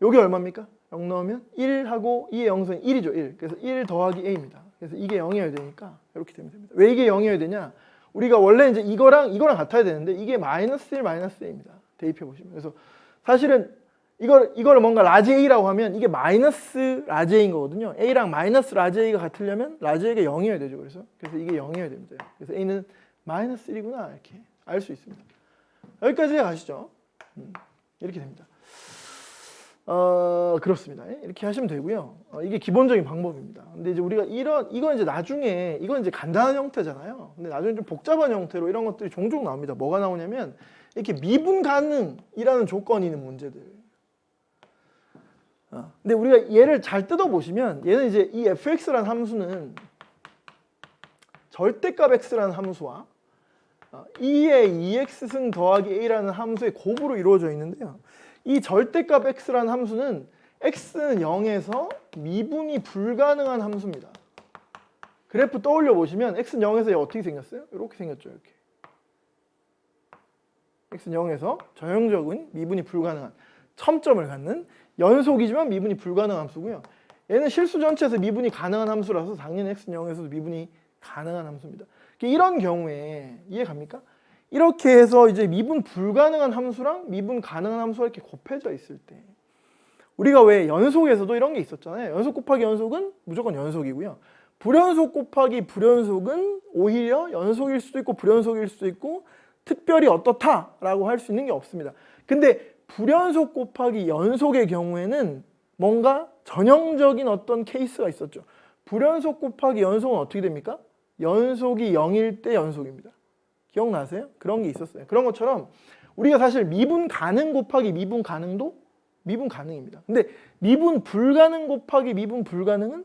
여기 얼마입니까? 0 넣으면 1하고 2의 0승 1이죠, 1. 그래서 1 더하기 a입니다. 그래서 이게 0이어야 되니까 이렇게 되면 됩니다. 왜 이게 0이어야 되냐? 우리가 원래 이제 이거랑 같아야 되는데 이게 마이너스 1, 마이너스 a입니다. 대입해 보시면. 그래서 사실은 이걸 뭔가 라지 a라고 하면 이게 마이너스 라지 a인 거거든요. a랑 마이너스 라지 a가 같으려면 라지 a가 0이어야 되죠. 그래서 이게 0이어야 됩니다. 그래서 a는 마이너스 1이구나 이렇게 알 수 있습니다. 여기까지 가시죠. 이렇게 됩니다. 그렇습니다. 이렇게 하시면 되고요. 이게 기본적인 방법입니다. 근데 이제 우리가 이건 이제 나중에 이건 이제 간단한 형태잖아요. 근데 나중에 좀 복잡한 형태로 이런 것들이 종종 나옵니다. 뭐가 나오냐면 이렇게 미분 가능이라는 조건이 있는 문제들. 근데 우리가 얘를 잘 뜯어보시면 얘는 이제 이 fx라는 함수는 절대값 x라는 함수와 2의 2x승 더하기 a라는 함수의 곱으로 이루어져 있는데요. 이 절대값 x라는 함수는 x는 0에서 미분이 불가능한 함수입니다. 그래프 떠올려 보시면 x는 0에서 어떻게 생겼어요? 이렇게 생겼죠. 이렇게. x는 0에서 전형적인 미분이 불가능한 첨점을 갖는 연속이지만 미분이 불가능한 함수고요. 얘는 실수 전체에서 미분이 가능한 함수라서 당연히 x는 0에서도 미분이 가능한 함수입니다. 이런 경우에 이해 갑니까? 이렇게 해서 이제 미분 불가능한 함수랑 미분 가능한 함수가 이렇게 곱해져 있을 때 우리가 왜 연속에서도 이런 게 있었잖아요. 연속 곱하기 연속은 무조건 연속이고요. 불연속 곱하기 불연속은 오히려 연속일 수도 있고 불연속일 수도 있고 특별히 어떻다라고 할 수 있는 게 없습니다. 근데 불연속 곱하기 연속의 경우에는 뭔가 전형적인 어떤 케이스가 있었죠. 불연속 곱하기 연속은 어떻게 됩니까? 연속이 0일 때 연속입니다. 기억나세요? 그런 게 있었어요. 그런 것처럼 우리가 사실 미분 가능 곱하기 미분 가능도 미분 가능입니다. 근데 미분 불가능 곱하기 미분 불가능은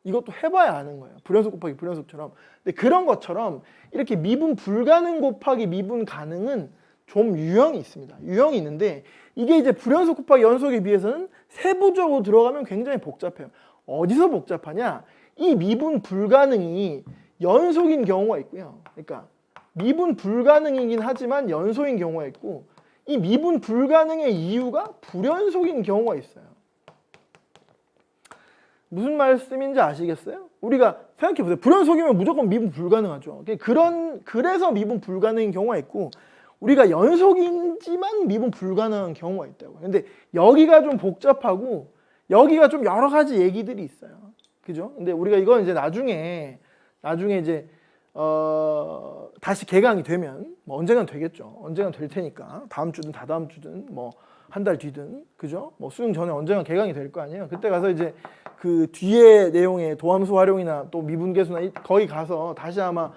이것도 해봐야 아는 거예요. 불연속 곱하기 불연속처럼. 근데 그런 것처럼 이렇게 미분 불가능 곱하기 미분 가능은 좀 유형이 있습니다. 유형이 있는데 이게 이제 불연속 곱하기 연속에 비해서는 세부적으로 들어가면 굉장히 복잡해요. 어디서 복잡하냐? 이 미분 불가능이 연속인 경우가 있고요. 그러니까 미분 불가능이긴 하지만 연속인 경우가 있고 이 미분 불가능의 이유가 불연속인 경우가 있어요. 무슨 말씀인지 아시겠어요? 우리가 생각해보세요. 불연속이면 무조건 미분 불가능하죠. 그래서 미분 불가능인 경우가 있고 우리가 연속이지만 미분 불가능한 경우가 있다고. 근데 여기가 좀 복잡하고 여기가 좀 여러 가지 얘기들이 있어요. 그죠? 근데 우리가 이건 이제 나중에 이제 다시 개강이 되면 뭐 언젠간 되겠죠. 언젠간 될 테니까 다음 주든 다다음 주든 뭐 한 달 뒤든 그죠? 뭐 수능 전에 언젠간 개강이 될 거 아니에요. 그때 가서 이제 그 뒤에 내용의 도함수 활용이나 또 미분계수나 거기 가서 다시 아마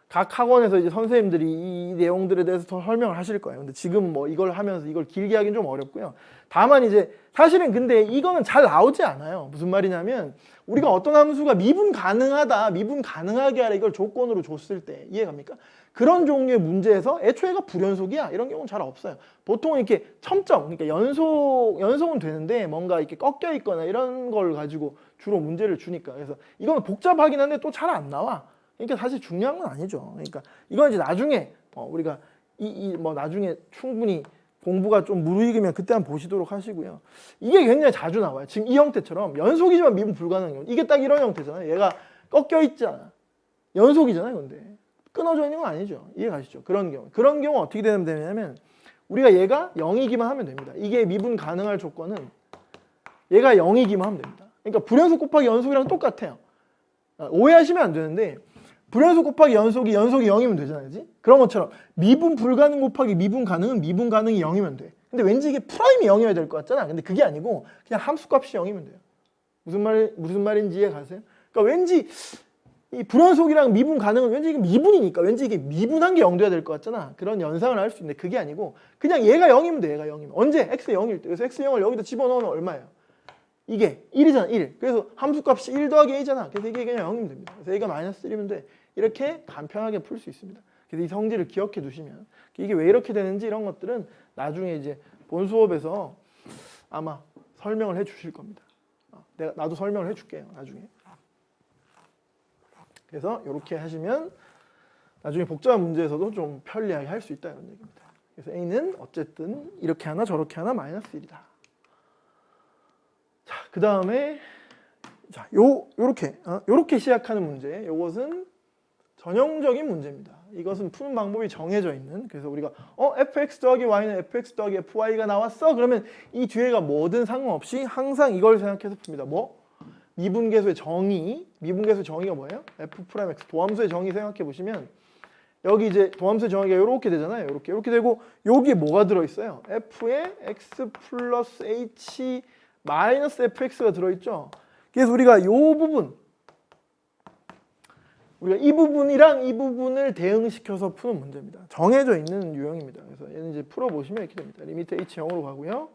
각 학원에서 이제 선생님들이 이 내용들에 대해서 더 설명을 하실 거예요. 근데 지금 뭐 이걸 하면서 이걸 길게 하기는 좀 어렵고요. 다만 이제 사실은 근데 이거는 잘 나오지 않아요. 무슨 말이냐면 우리가 어떤 함수가 미분 가능하다, 미분 가능하게 하라 이걸 조건으로 줬을 때 이해갑니까? 그런 종류의 문제에서 애초에가 불연속이야 이런 경우는 잘 없어요. 보통은 이렇게 첨점, 그러니까 연속은 되는데 뭔가 이렇게 꺾여 있거나 이런 걸 가지고 주로 문제를 주니까 그래서 이거는 복잡하긴 한데 또 잘 안 나와. 그러니까 사실 중요한 건 아니죠. 그러니까 이건 이제 나중에 우리가 뭐 나중에 충분히 공부가 좀 무르익으면 그때 한번 보시도록 하시고요. 이게 굉장히 자주 나와요. 지금 이 형태처럼 연속이지만 미분 불가능한 경우. 이게 딱 이런 형태잖아요. 얘가 꺾여 있잖아. 연속이잖아요. 근데 끊어져 있는 건 아니죠. 이해 가시죠? 그런 경우 어떻게 되냐면 우리가 얘가 0이기만 하면 됩니다. 이게 미분 가능할 조건은 얘가 0이기만 하면 됩니다. 그러니까 불연속 곱하기 연속이랑 똑같아요. 오해하시면 안 되는데 불연속 곱하기 연속이 0이면 되잖아요. 그치? 그런 것처럼 미분 불가능 곱하기 미분 가능은 미분 가능이 0이면 돼. 근데 왠지 이게 프라임이 0이어야 될 것 같잖아. 근데 그게 아니고 그냥 함수값이 0이면 돼요. 무슨 말인지 이해 가세요? 그러니까 왠지 이 불연속이랑 미분 가능은 왠지 이게 미분이니까 왠지 이게 미분한 게 0 돼야 될 것 같잖아. 그런 연상을 할 수 있는데 그게 아니고 그냥 얘가 0이면 돼. 얘가 0이면. 언제? x 0일 때. 그래서 x 0을 여기다 집어넣으면 얼마예요? 이게 1이잖아. 1. 그래서 함수값이 1 더하기 a잖아. 그래서 이게 그냥 0이면 됩니다. 그래서 a가 마이너스 1이면 돼. 이렇게 간편하게 풀 수 있습니다. 그래서 이 성질을 기억해 두시면 이게 왜 이렇게 되는지 이런 것들은 나중에 이제 본 수업에서 아마 설명을 해 주실 겁니다. 나도 설명을 해 줄게요. 나중에. 그래서 이렇게 하시면 나중에 복잡한 문제에서도 좀 편리하게 할 수 있다 이런 얘기입니다. 그래서 a는 어쨌든 이렇게 하나 저렇게 하나 마이너스 1이다. 자, 그 다음에 자, 요렇게 시작하는 문제. 요것은 전형적인 문제입니다. 이것은 푸는 방법이 정해져 있는. 그래서 우리가 fx 더하기 y는 fx 더하기 fy가 나왔어. 그러면 이 뒤에가 뭐든 상관없이 항상 이걸 생각해서 풉니다. 뭐? 미분계수의 정의가 뭐예요? f'x 도함수의 정의 생각해 보시면 여기 이제 도함수의 정의가 이렇게 되잖아요. 이렇게 되고 여기에 뭐가 들어 있어요? f에 x 플러스 h 마이너스 fx가 들어 있죠. 그래서 우리가 이 부분이랑 이 부분을 대응시켜서 푸는 문제입니다. 정해져 있는 유형입니다. 그래서 얘는 이제 풀어 보시면 이렇게 됩니다. 리미트 h 0으로 가고요.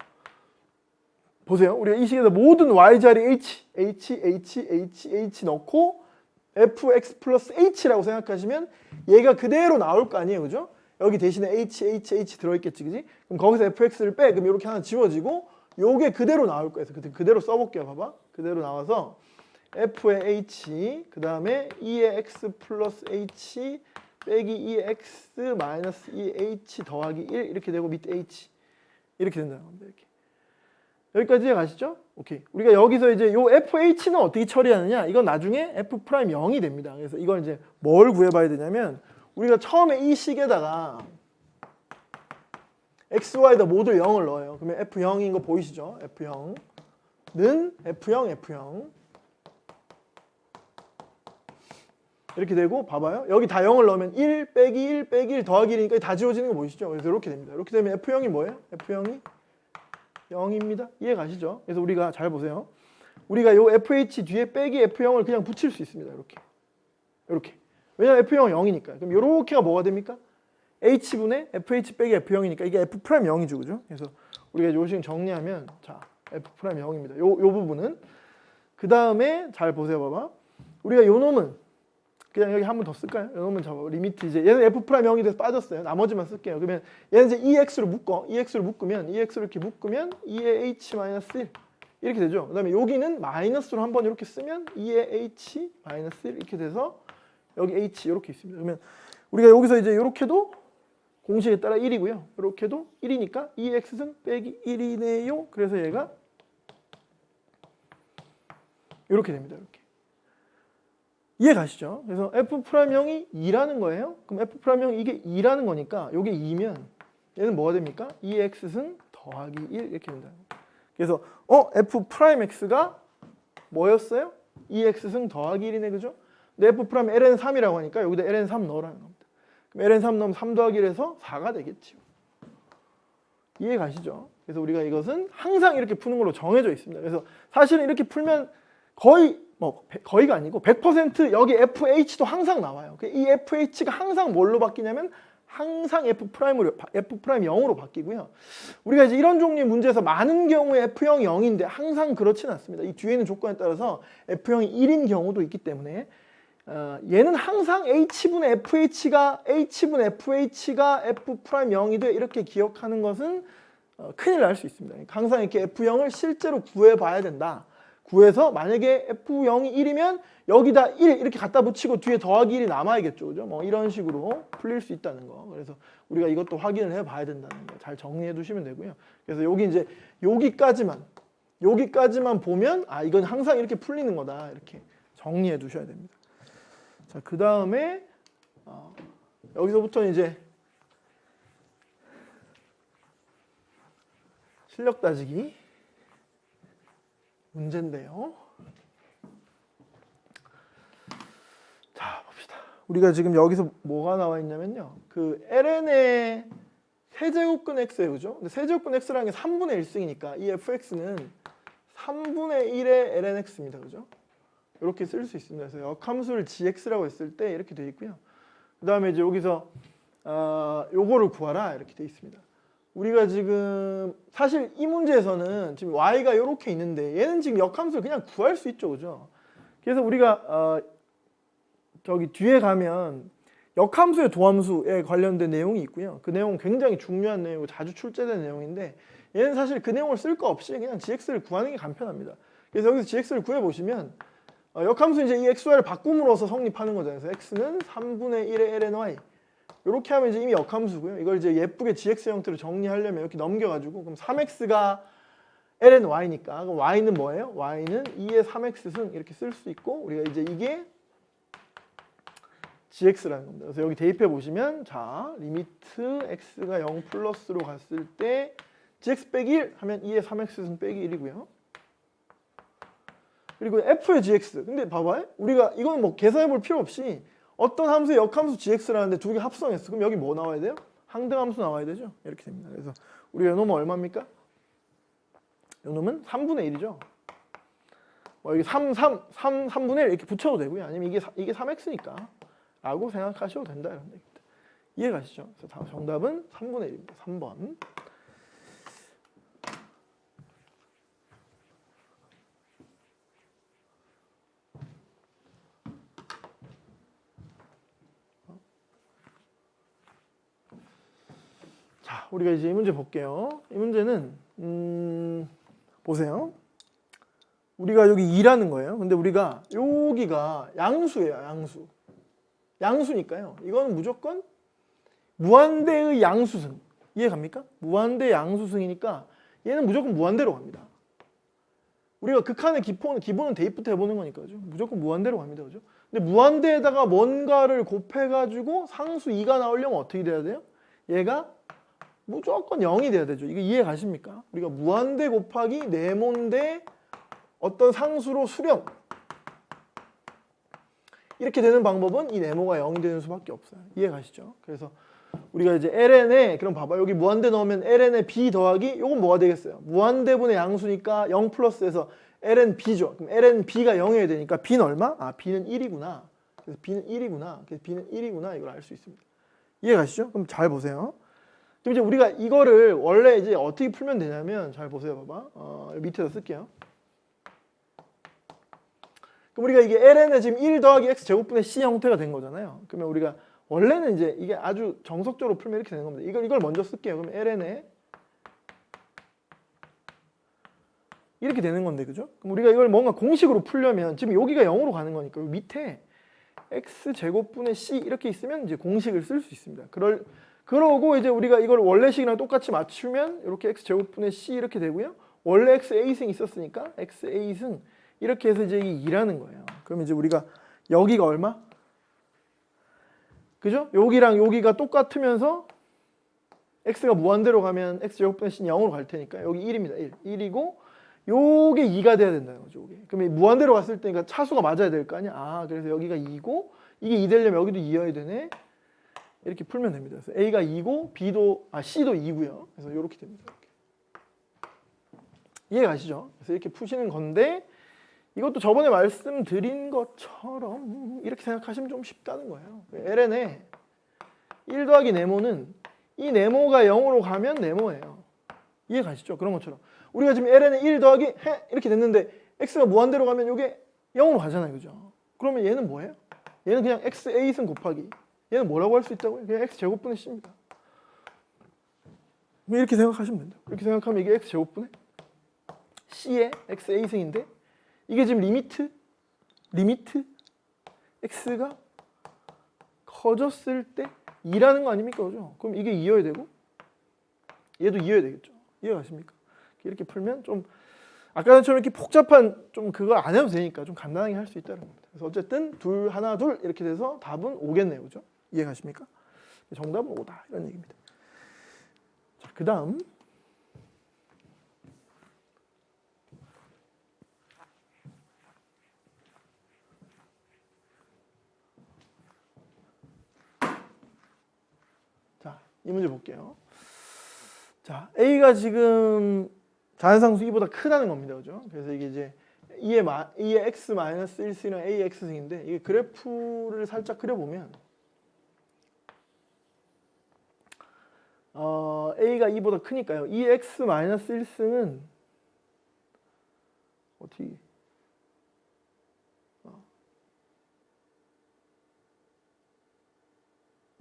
보세요. 우리가 이 식에다 모든 y자리 h 넣고 fx 플러스 h라고 생각하시면 얘가 그대로 나올 거 아니에요. 그죠? 여기 대신에 h 들어있겠지. 그지? 그럼 거기서 fx를 빼. 그럼 이렇게 하나 지워지고 요게 그대로 나올 거예요. 그래서 그대로 써볼게요. 봐봐. 그대로 나와서 f의 h 그 다음에 2의 x 플러스 h 빼기 2의 x 마이너스 2의 h 더하기 1 이렇게 되고 밑에 h 이렇게 된다는 겁니다. 이렇게. 여기까지 가시죠? 오케이. 우리가 여기서 이제 요 FH는 어떻게 처리하느냐? 이건 나중에 F'0이 됩니다. 그래서 이걸 이제 뭘 구해봐야 되냐면 우리가 처음에 이 식에다가 X, Y에다 모두 0을 넣어요. 그러면 F0인 거 보이시죠? F0는 F0 이렇게 되고 봐봐요. 여기 다 0을 넣으면 1 빼기 1 빼기 1 더하기 1이니까 다 지워지는 거 보이시죠? 그래서 이렇게 됩니다. 이렇게 되면 F0이 뭐예요? F0이 0입니다. 이해 가시죠? 그래서 우리가 잘 보세요. 우리가 요 FH 뒤에 빼기 F0을 그냥 붙일 수 있습니다. 이렇게. 왜냐면 F0은 0이니까. 그럼 요렇게가 뭐가 됩니까? H분의 FH 빼기 F0이니까 이게 F'0이죠. 그죠? 그래서 우리가 요 식 정리하면 자, F'0입니다. 요 부분은. 그 다음에 잘 보세요. 봐봐. 우리가 요 놈은 그냥 여기 한 번 더 쓸까요? 요 놈은 잡아. 리미트 이제 얘는 F'0이 돼서 빠졌어요. 나머지만 쓸게요. 그러면 얘는 이제 EX로 묶으면 EX로 이렇게 묶으면 2의 H-1 이렇게 되죠. 그 다음에 여기는 마이너스로 한번 이렇게 쓰면 2의 H-1 이렇게 돼서 여기 H 이렇게 있습니다. 그러면 우리가 여기서 이제 이렇게도 공식에 따라 1이고요. 이렇게도 1이니까 2x승 빼기 1이네요. 그래서 얘가 이렇게 됩니다. 이렇게. 이해 가시죠? 그래서 F'0이 2라는 거예요. 그럼 F'0 이게 2라는 거니까 이게 2면 얘는 뭐가 됩니까? 2x승 더하기 1 이렇게 된다. 그래서 F'X가 뭐였어요? 2x승 더하기 1이네. 그죠? 근데 F' ln 3이라고 하니까 여기다 ln 3 넣으라는 겁니다. 그럼 ln 3 넣으면 3 더하기 1에서 4가 되겠지요. 이해 가시죠? 그래서 우리가 이것은 항상 이렇게 푸는 걸로 정해져 있습니다. 그래서 사실은 이렇게 풀면 거의가 아니고 100% 여기 FH도 항상 나와요. 이 FH가 항상 뭘로 바뀌냐면 항상 F'0으로 바뀌고요. 우리가 이제 이런 종류의 문제에서 많은 경우에 F0이 0인데 항상 그렇지는 않습니다. 이 뒤에 있는 조건에 따라서 F0이 1인 경우도 있기 때문에 얘는 항상 H분의 FH가 F'0이 돼 이렇게 기억하는 것은 큰일 날 수 있습니다. 항상 이렇게 F0을 실제로 구해봐야 된다. 구해서 만약에 F0이 1이면 여기다 1 이렇게 갖다 붙이고 뒤에 더하기 1이 남아야겠죠. 그죠? 뭐 이런 식으로 풀릴 수 있다는 거. 그래서 우리가 이것도 확인을 해봐야 된다는 거. 잘 정리해 두시면 되고요. 그래서 여기 이제 여기까지만 보면 이건 항상 이렇게 풀리는 거다. 이렇게 정리해 두셔야 됩니다. 자, 그 다음에 여기서부터는 이제 실력 따지기 문제인데요. 자, 봅시다. 우리가 지금 여기서 뭐가 나와 있냐면요. 그 ln의 세제곱근 x예요. 그죠? 근데 세제곱근 x라는 게 3분의 1승이니까 이 fx는 3분의 1의 lnx입니다. 그죠? 이렇게 쓸 수 있습니다. 그래서 역함수를 gx라고 했을 때 이렇게 되어 있고요. 그 다음에 이제 여기서 요거를 구하라 이렇게 되어 있습니다. 우리가 지금 사실 이 문제에서는 지금 y가 이렇게 있는데 얘는 지금 역함수를 그냥 구할 수 있죠. 그죠? 그래서 우리가 저기 뒤에 가면 역함수의 도함수에 관련된 내용이 있고요. 그 내용은 굉장히 중요한 내용이고 자주 출제되는 내용인데 얘는 사실 그 내용을 쓸 거 없이 그냥 gx를 구하는 게 간편합니다. 그래서 여기서 gx를 구해보시면 역함수 이제 이 xy를 바꿈으로써 성립하는 거잖아요. 그래서 x는 3분의 1의 lny 이렇게 하면 이제 이미 역함수고요. 이걸 이제 예쁘게 gx 형태로 정리하려면 이렇게 넘겨가지고 그럼 3x가 lny니까 그럼 y는 뭐예요? y는 2의 3x승 이렇게 쓸 수 있고 우리가 이제 이게 gx라는 겁니다. 그래서 여기 대입해 보시면 자 리미트 x가 0 플러스로 갔을 때 gx 빼기 1 하면 2의 3x승 빼기 1이고요. 그리고 f의 gx. 근데 봐봐요. 우리가 이건 뭐 계산해 볼 필요 없이 어떤 함수의 역함수 gx라는데 두 개 합성했어. 그럼 여기 뭐 나와야 돼요? 항등함수 나와야 되죠. 이렇게 됩니다. 그래서 우리 요놈은 얼마입니까? 요놈은 3분의 1이죠. 뭐 여기 3분의 1 이렇게 붙여도 되고요. 아니면 이게 3x니까 라고 생각하셔도 된다 이런 얘기입니다. 이해 가시죠? 그래서 정답은 3분의 1입니다. 3번. 자, 우리가 이제 이 문제 볼게요. 이 문제는 보세요. 우리가 여기 2라는 거예요. 근데 우리가 여기가 양수예요. 양수. 양수니까요. 이거는 무조건 무한대의 양수승. 이해 갑니까? 무한대 양수승이니까 얘는 무조건 무한대로 갑니다. 우리가 극한의 기본은 대입부터 해보는 거니까요. 무조건 무한대로 갑니다. 그죠? 근데 무한대에다가 뭔가를 곱해가지고 상수 2가 나오려면 어떻게 돼야 돼요? 얘가 무조건 0이 돼야 되죠. 이거 이해 가십니까? 우리가 무한대 곱하기 네모인데 어떤 상수로 수렴 이렇게 되는 방법은 이 네모가 0이 되는 수밖에 없어요. 이해 가시죠? 그래서 우리가 이제 ln에 그럼 봐봐 여기 무한대 넣으면 ln에 b 더하기 이건 뭐가 되겠어요? 무한대분의 양수니까 0 플러스에서 ln b죠. 그럼 ln b가 0이어야 되니까 b는 얼마? 아 b는 1이구나. 그래서 b는 1이구나. 그래서 b는 1이구나 이걸 알 수 있습니다. 이해 가시죠? 그럼 잘 보세요. 그럼 이제 우리가 이거를 원래 이제 어떻게 풀면 되냐면 잘 보세요. 봐봐. 밑에다 쓸게요. 그럼 우리가 이게 ln에 지금 1 더하기 x 제곱분의 c 형태가 된 거잖아요. 그러면 우리가 원래는 이제 이게 아주 정석적으로 풀면 이렇게 되는 겁니다. 이걸 먼저 쓸게요. 그럼 ln에 이렇게 되는 건데, 그죠? 그럼 우리가 이걸 뭔가 공식으로 풀려면 지금 여기가 0으로 가는 거니까 여기 밑에 x 제곱분의 c 이렇게 있으면 이제 공식을 쓸 수 있습니다. 그러고 이제 우리가 이걸 원래식이랑 똑같이 맞추면 이렇게 x 제곱분의 c 이렇게 되고요. 원래 x a승 있었으니까 x a승 이렇게 해서 이제 이게 2라는 거예요. 그럼 이제 우리가 여기가 얼마? 그죠? 여기랑 여기가 똑같으면서 x가 무한대로 가면 x 제곱분의 c는 0으로 갈 테니까 여기 1입니다. 1이고 요게 2가 돼야 된다는 거죠. 요게. 그러면 무한대로 갔을 때 그러니까 차수가 맞아야 될 거 아니야. 아, 그래서 여기가 2고 이게 2 되려면 여기도 2여야 되네. 이렇게 풀면 됩니다. 그래서 a가 2고 c도 2고요. 그래서 이렇게 됩니다. 이렇게. 이해 가시죠? 그래서 이렇게 푸시는 건데 이것도 저번에 말씀드린 것처럼 이렇게 생각하시면 좀 쉽다는 거예요. ln에 1 더하기 네모는 이 네모가 0으로 가면 네모예요. 이해 가시죠? 그런 것처럼 우리가 지금 ln에 1 더하기 이렇게 됐는데 x가 무한대로 가면 이게 0으로 가잖아요. 그죠? 그러면 얘는 뭐예요? 얘는 그냥 x a승 곱하기 얘는 뭐라고 할 수 있다고요? 그냥 x 제곱분의 c입니다. 이렇게 생각하시면 된다. 이렇게 생각하면 이게 x 제곱분의 c의 x a승인데 이게 지금 리미트 x가 커졌을 때 2라는 거 아닙니까? 그죠? 그럼 이게 2여야 되고 얘도 2여야 되겠죠. 이해 가십니까? 이렇게 풀면 좀 아까처럼 이렇게 복잡한 좀 그걸 안 해도 되니까 좀 간단하게 할 수 있다는 겁니다. 그래서 어쨌든 둘 하나 둘 이렇게 돼서 답은 5겠네요. 그죠? 이해 가십니까? 정답은 5다 이런 얘기입니다. 자, 그 다음 자, 이 문제 볼게요. 자, A가 지금 자연상수 2보다 크다는 겁니다. 그죠? 그래서 이게 이제 2의 x 마이너스 1승이랑 AX승인데 이게 그래프를 살짝 그려보면 A가 2보다 크니까요. 2x 마이너스 1승은 어떻게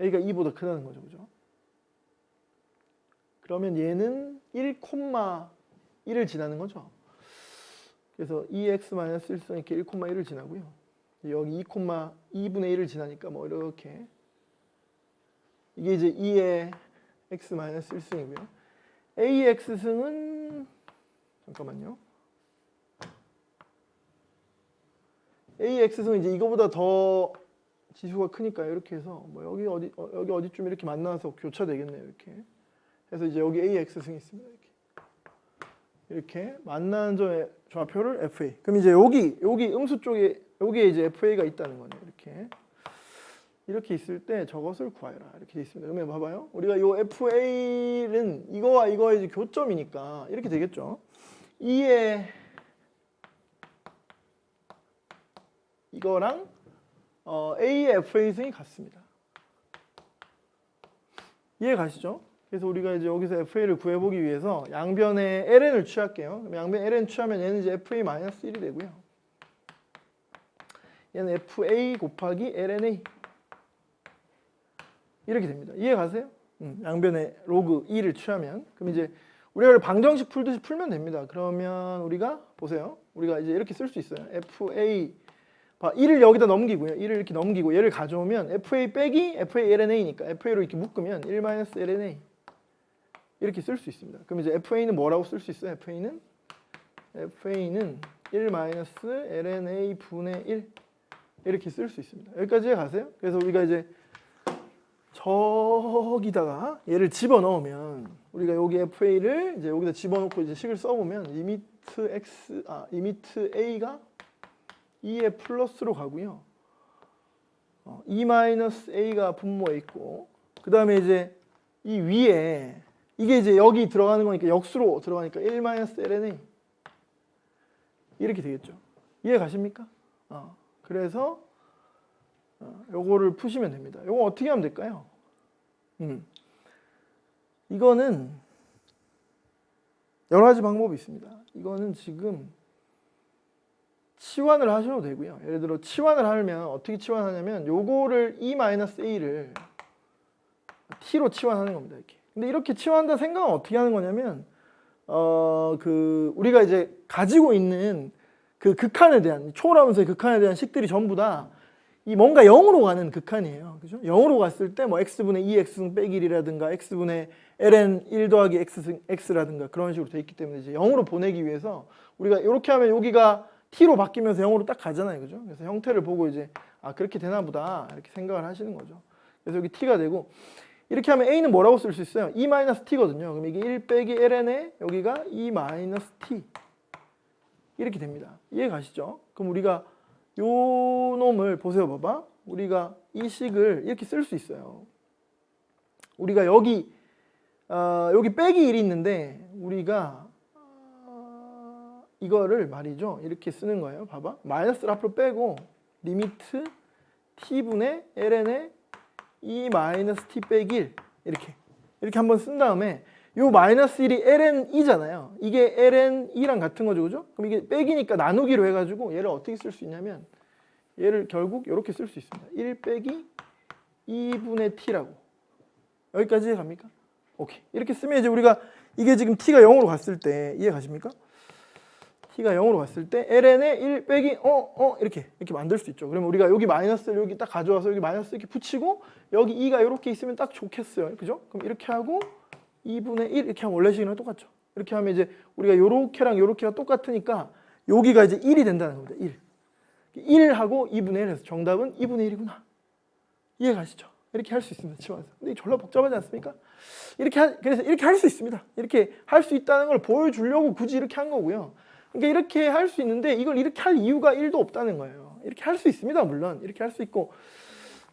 A가 2보다 크다는 거죠. 그죠? 그러면 얘는 1,1을 지나는 거죠. 그래서 2x 마이너스 1승 이렇게 1,1을 지나고요. 여기 2,2분의 1을 지나니까 뭐 이렇게 이게 이제 2의 x 마이너스 1승이고요. AX승은 잠깐만요. AX승은 이제 이거보다 더 지수가 크니까 이렇게 해서 뭐 여기 어디쯤 이렇게 만나서 교차되겠네요. 이렇게 해서 이제 여기 AX승이 있습니다. 이렇게 만나는 점의 좌표를 FA. 그럼 이제 여기 음수 쪽에 여기에 이제 FA가 있다는 거네요. 이렇게 있을 때 저것을 구하여라. 이렇게 돼 있습니다. 그러면 봐봐요. 우리가 요 FA는 이거와 이거의 이제 교점이니까 이렇게 되겠죠. 2의 이거랑 A의 FA승이 같습니다. 이해 가시죠? 그래서 우리가 이제 여기서 FA를 구해보기 위해서 양변에 LN을 취할게요. 그럼 양변에 LN 취하면 얘는 이제 FA-1이 되고요. 얘는 FA 곱하기 LNA 이렇게 됩니다. 이해 가세요? 양변에 로그 2를 취하면 그럼 이제 우리가 방정식 풀듯이 풀면 됩니다. 그러면 우리가 보세요. 우리가 이제 이렇게 쓸 수 있어요. FA 1을 여기다 넘기고요. 1을 이렇게 넘기고 얘를 가져오면 FA 빼기 FA LNA니까 FA로 이렇게 묶으면 1-LNA 이렇게 쓸 수 있습니다. 그럼 이제 FA는 뭐라고 쓸 수 있어요? FA는 1-LNA 분의 1 이렇게 쓸 수 있습니다. 여기까지 가세요. 그래서 우리가 이제 저기다가 얘를 집어넣으면 우리가 여기 FA를 이제 여기다 집어넣고 이제 식을 써보면 리미트 A가 2의 플러스로 가고요. 2-A가 분모에 있고 그 다음에 이제 이 위에 이게 이제 여기 들어가는 거니까 역수로 들어가니까 1-LNA 이렇게 되겠죠. 이해 가십니까? 그래서 요거를 푸시면 됩니다. 요거 어떻게 하면 될까요? 이거는 여러 가지 방법이 있습니다. 이거는 지금 치환을 하셔도 되고요. 예를 들어 치환을 하면 어떻게 치환하냐면 요거를 E-A를 T로 치환하는 겁니다. 이렇게. 근데 이렇게 치환한다 생각은 어떻게 하는 거냐면 우리가 이제 가지고 있는 그 극한에 대한 초월하면서의 극한에 대한 식들이 전부 다 이 뭔가 0으로 가는 극한이에요. 그죠? 0으로 갔을 때 뭐 x분의 2x승 빼기 1이라든가 x분의 ln 1 더하기 x라든가 그런 식으로 돼 있기 때문에 이제 0으로 보내기 위해서 우리가 이렇게 하면 여기가 t로 바뀌면서 0으로 딱 가잖아요. 그죠? 그래서 형태를 보고 이제 그렇게 되나 보다 이렇게 생각을 하시는 거죠. 그래서 여기 t가 되고 이렇게 하면 a는 뭐라고 쓸 수 있어요? e-t거든요. 그럼 이게 1 빼기 ln에 여기가 e-t 이렇게 됩니다. 이해 가시죠? 그럼 우리가 요 놈을 보세요. 봐봐. 우리가 이 식을 이렇게 쓸 수 있어요. 우리가 여기 빼기 1이 있는데 우리가 이거를 말이죠. 이렇게 쓰는 거예요. 봐봐. 마이너스를 앞으로 빼고 리미트 t분의 ln에 e-t 빼기 1 이렇게 한번 쓴 다음에 요 마이너스 1이 ln2잖아요. 이게 ln2랑 같은 거죠. 그죠? 그럼 이게 빼기니까 나누기로 해가지고 얘를 어떻게 쓸 수 있냐면 얘를 결국 이렇게 쓸 수 있습니다. 1 빼기 2분의 t라고. 여기까지 갑니까? 오케이. 이렇게 쓰면 이제 우리가 이게 지금 t가 0으로 갔을 때 이해 가십니까? t가 0으로 갔을 때 ln에 1 빼기 이렇게 만들 수 있죠. 그러면 우리가 여기 마이너스를 여기 딱 가져와서 여기 마이너스 이렇게 붙이고 여기 2가 이렇게 있으면 딱 좋겠어요. 그죠? 그럼 이렇게 하고 2분의 1 이렇게 하면 원래식이랑 똑같죠. 이렇게 하면 이제 우리가 요렇게랑 요렇게가 똑같으니까 여기가 이제 1이 된다는 겁니다. 1. 1하고 2분의 1 해서 정답은 2분의 1이구나. 이해 가시죠? 이렇게 할 수 있습니다. 치환해서. 근데 졸라 복잡하지 않습니까? 그래서 이렇게 할 수 있습니다. 이렇게 할 수 있다는 걸 보여주려고 굳이 이렇게 한 거고요. 그러니까 이렇게 할 수 있는데 이걸 이렇게 할 이유가 1도 없다는 거예요. 이렇게 할 수 있습니다. 물론 이렇게 할 수 있고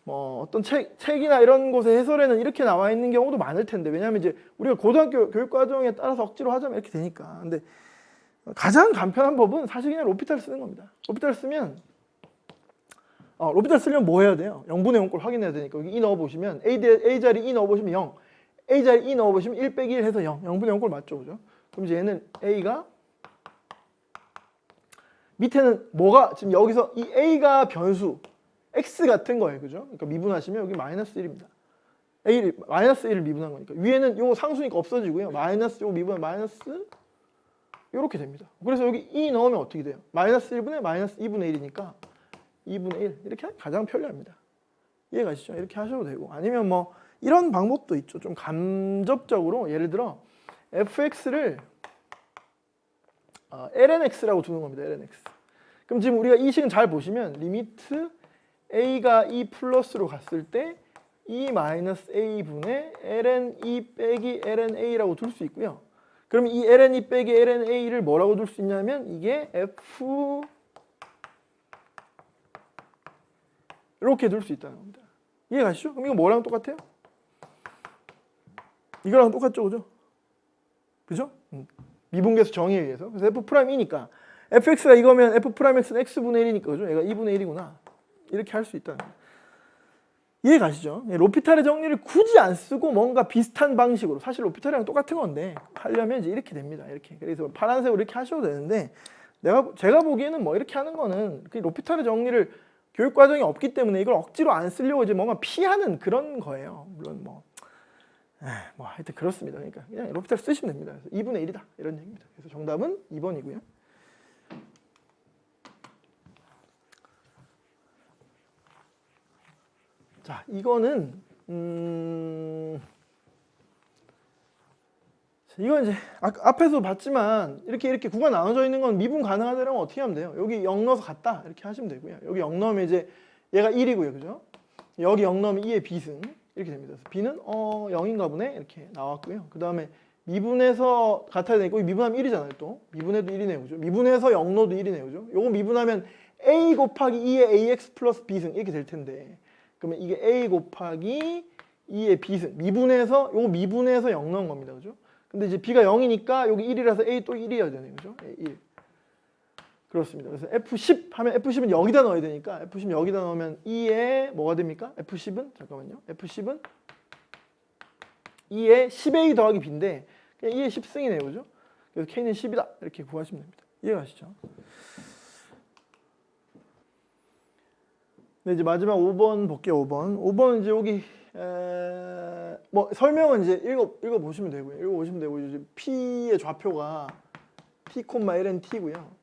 뭐 어떤 책이나 이런 곳의 해설에는 이렇게 나와 있는 경우도 많을 텐데, 왜냐하면 이제 우리가 고등학교 교육 과정에 따라서 억지로 하자면 이렇게 되니까. 근데 가장 간편한 법은 사실 그냥 로피탈 쓰는 겁니다. 로피탈 쓰면 로피탈 쓰려면 뭐 해야 돼요? 0분의 0꼴 확인해야 되니까 여기 2 넣어보시면 A 자리 2 넣어보시면 0, A 자리 2 넣어보시면 1 빼기 1 해서 0, 0분의 0꼴 맞죠? 그죠? 그럼 이제 얘는 A가 밑에는 뭐가 지금 여기서 이 A가 변수 X 같은 거예요. 그죠? 그러니까 미분하시면 여기 마이너스 1입니다. 마이너스 1을 미분한 거니까. 위에는 요거 상수니까 없어지고요. 마이너스 요거 미분하면 마이너스 이렇게 됩니다. 그래서 여기 2 넣으면 어떻게 돼요? 마이너스 1분의 마이너스 2분의 1이니까 2분의 1 이렇게 하면 가장 편리합니다. 이해가시죠? 이렇게 하셔도 되고, 아니면 뭐 이런 방법도 있죠. 좀 간접적으로 예를 들어 fx를 lnx라고 두는 겁니다. lnx. 그럼 지금 우리가 이 식은 잘 보시면 리미트 a가 2 플러스로 갔을 때 2 마이너스 a분의 ln 2 빼기 ln a라고 둘 수 있고요. 그럼 이 ln 2 빼기 ln a를 뭐라고 둘 수 있냐면 이게 f 이렇게 둘 수 있다는 겁니다. 이해가시죠? 그럼 이거 뭐랑 똑같아요? 이거랑 똑같죠, 그죠? 그죠? 미분계수 정의에 의해서. 그래서 f'이니까 fx가 이거면 f'x는 x분의 1이니까, 그죠? 얘가 2분의 1이구나. 이렇게 할 수 있다는 거예요. 이해가시죠? 로피탈의 정리를 굳이 안 쓰고 뭔가 비슷한 방식으로, 사실 로피탈이랑 똑같은 건데 하려면 이제 이렇게 됩니다. 이렇게. 그래서 파란색으로 이렇게 하셔도 되는데, 제가 보기에는 뭐 이렇게 하는 거는 로피탈의 정리를 교육 과정이 없기 때문에 이걸 억지로 안 쓰려고 이제 뭔가 피하는 그런 거예요. 물론 뭐 하여튼 그렇습니다. 그러니까 그냥 로피탈 쓰시면 됩니다. 그래서 2분의 1이다 이런 얘기입니다. 그래서 정답은 2번이고요. 자, 이거는 이건 이제 앞에서 봤지만 이렇게 구간 나눠져 있는 건 미분 가능하다면 어떻게 하면 돼요? 여기 0 넣어서 같다 이렇게 하시면 되고요. 여기 0 넣으면 이제 얘가 1이고요, 그죠? 여기 0 넣으면 2의 비승 이렇게 됩니다. 그래서 b는 0인가 보네 이렇게 나왔고요. 그 다음에 미분해서 같아야 되니까 미분하면 1이잖아요. 또 미분해도 1이네요, 그죠? 미분해서 0 넣어도 1이네요, 그죠? 요거 미분하면 a 곱하기 2의 ax 플러스 b승 이렇게 될 텐데, 그러면 이게 a 곱하기 2의 b승 미분해서 0 넣은 겁니다, 그죠? 근데 이제 b가 0이니까 여기 1이라서 a 또 1이어야 되네요, 그죠? 1. 그렇습니다. 그래서 f10 하면 f10은 여기다 넣어야 되니까 f10 여기다 넣으면 2에 뭐가 됩니까? f10은 잠깐만요. f10은 2에 10a 더하기 b인데 그냥 2의 10승이네요, 그죠? 그래서 k는 10이다 이렇게 구하시면 됩니다. 이해가시죠? 네, 이제 마지막 5번 볼게요. 5번 이제 여기 뭐 설명은 이제 읽어 보시면 되고요. 이제 p의 좌표가 t, ln t고요.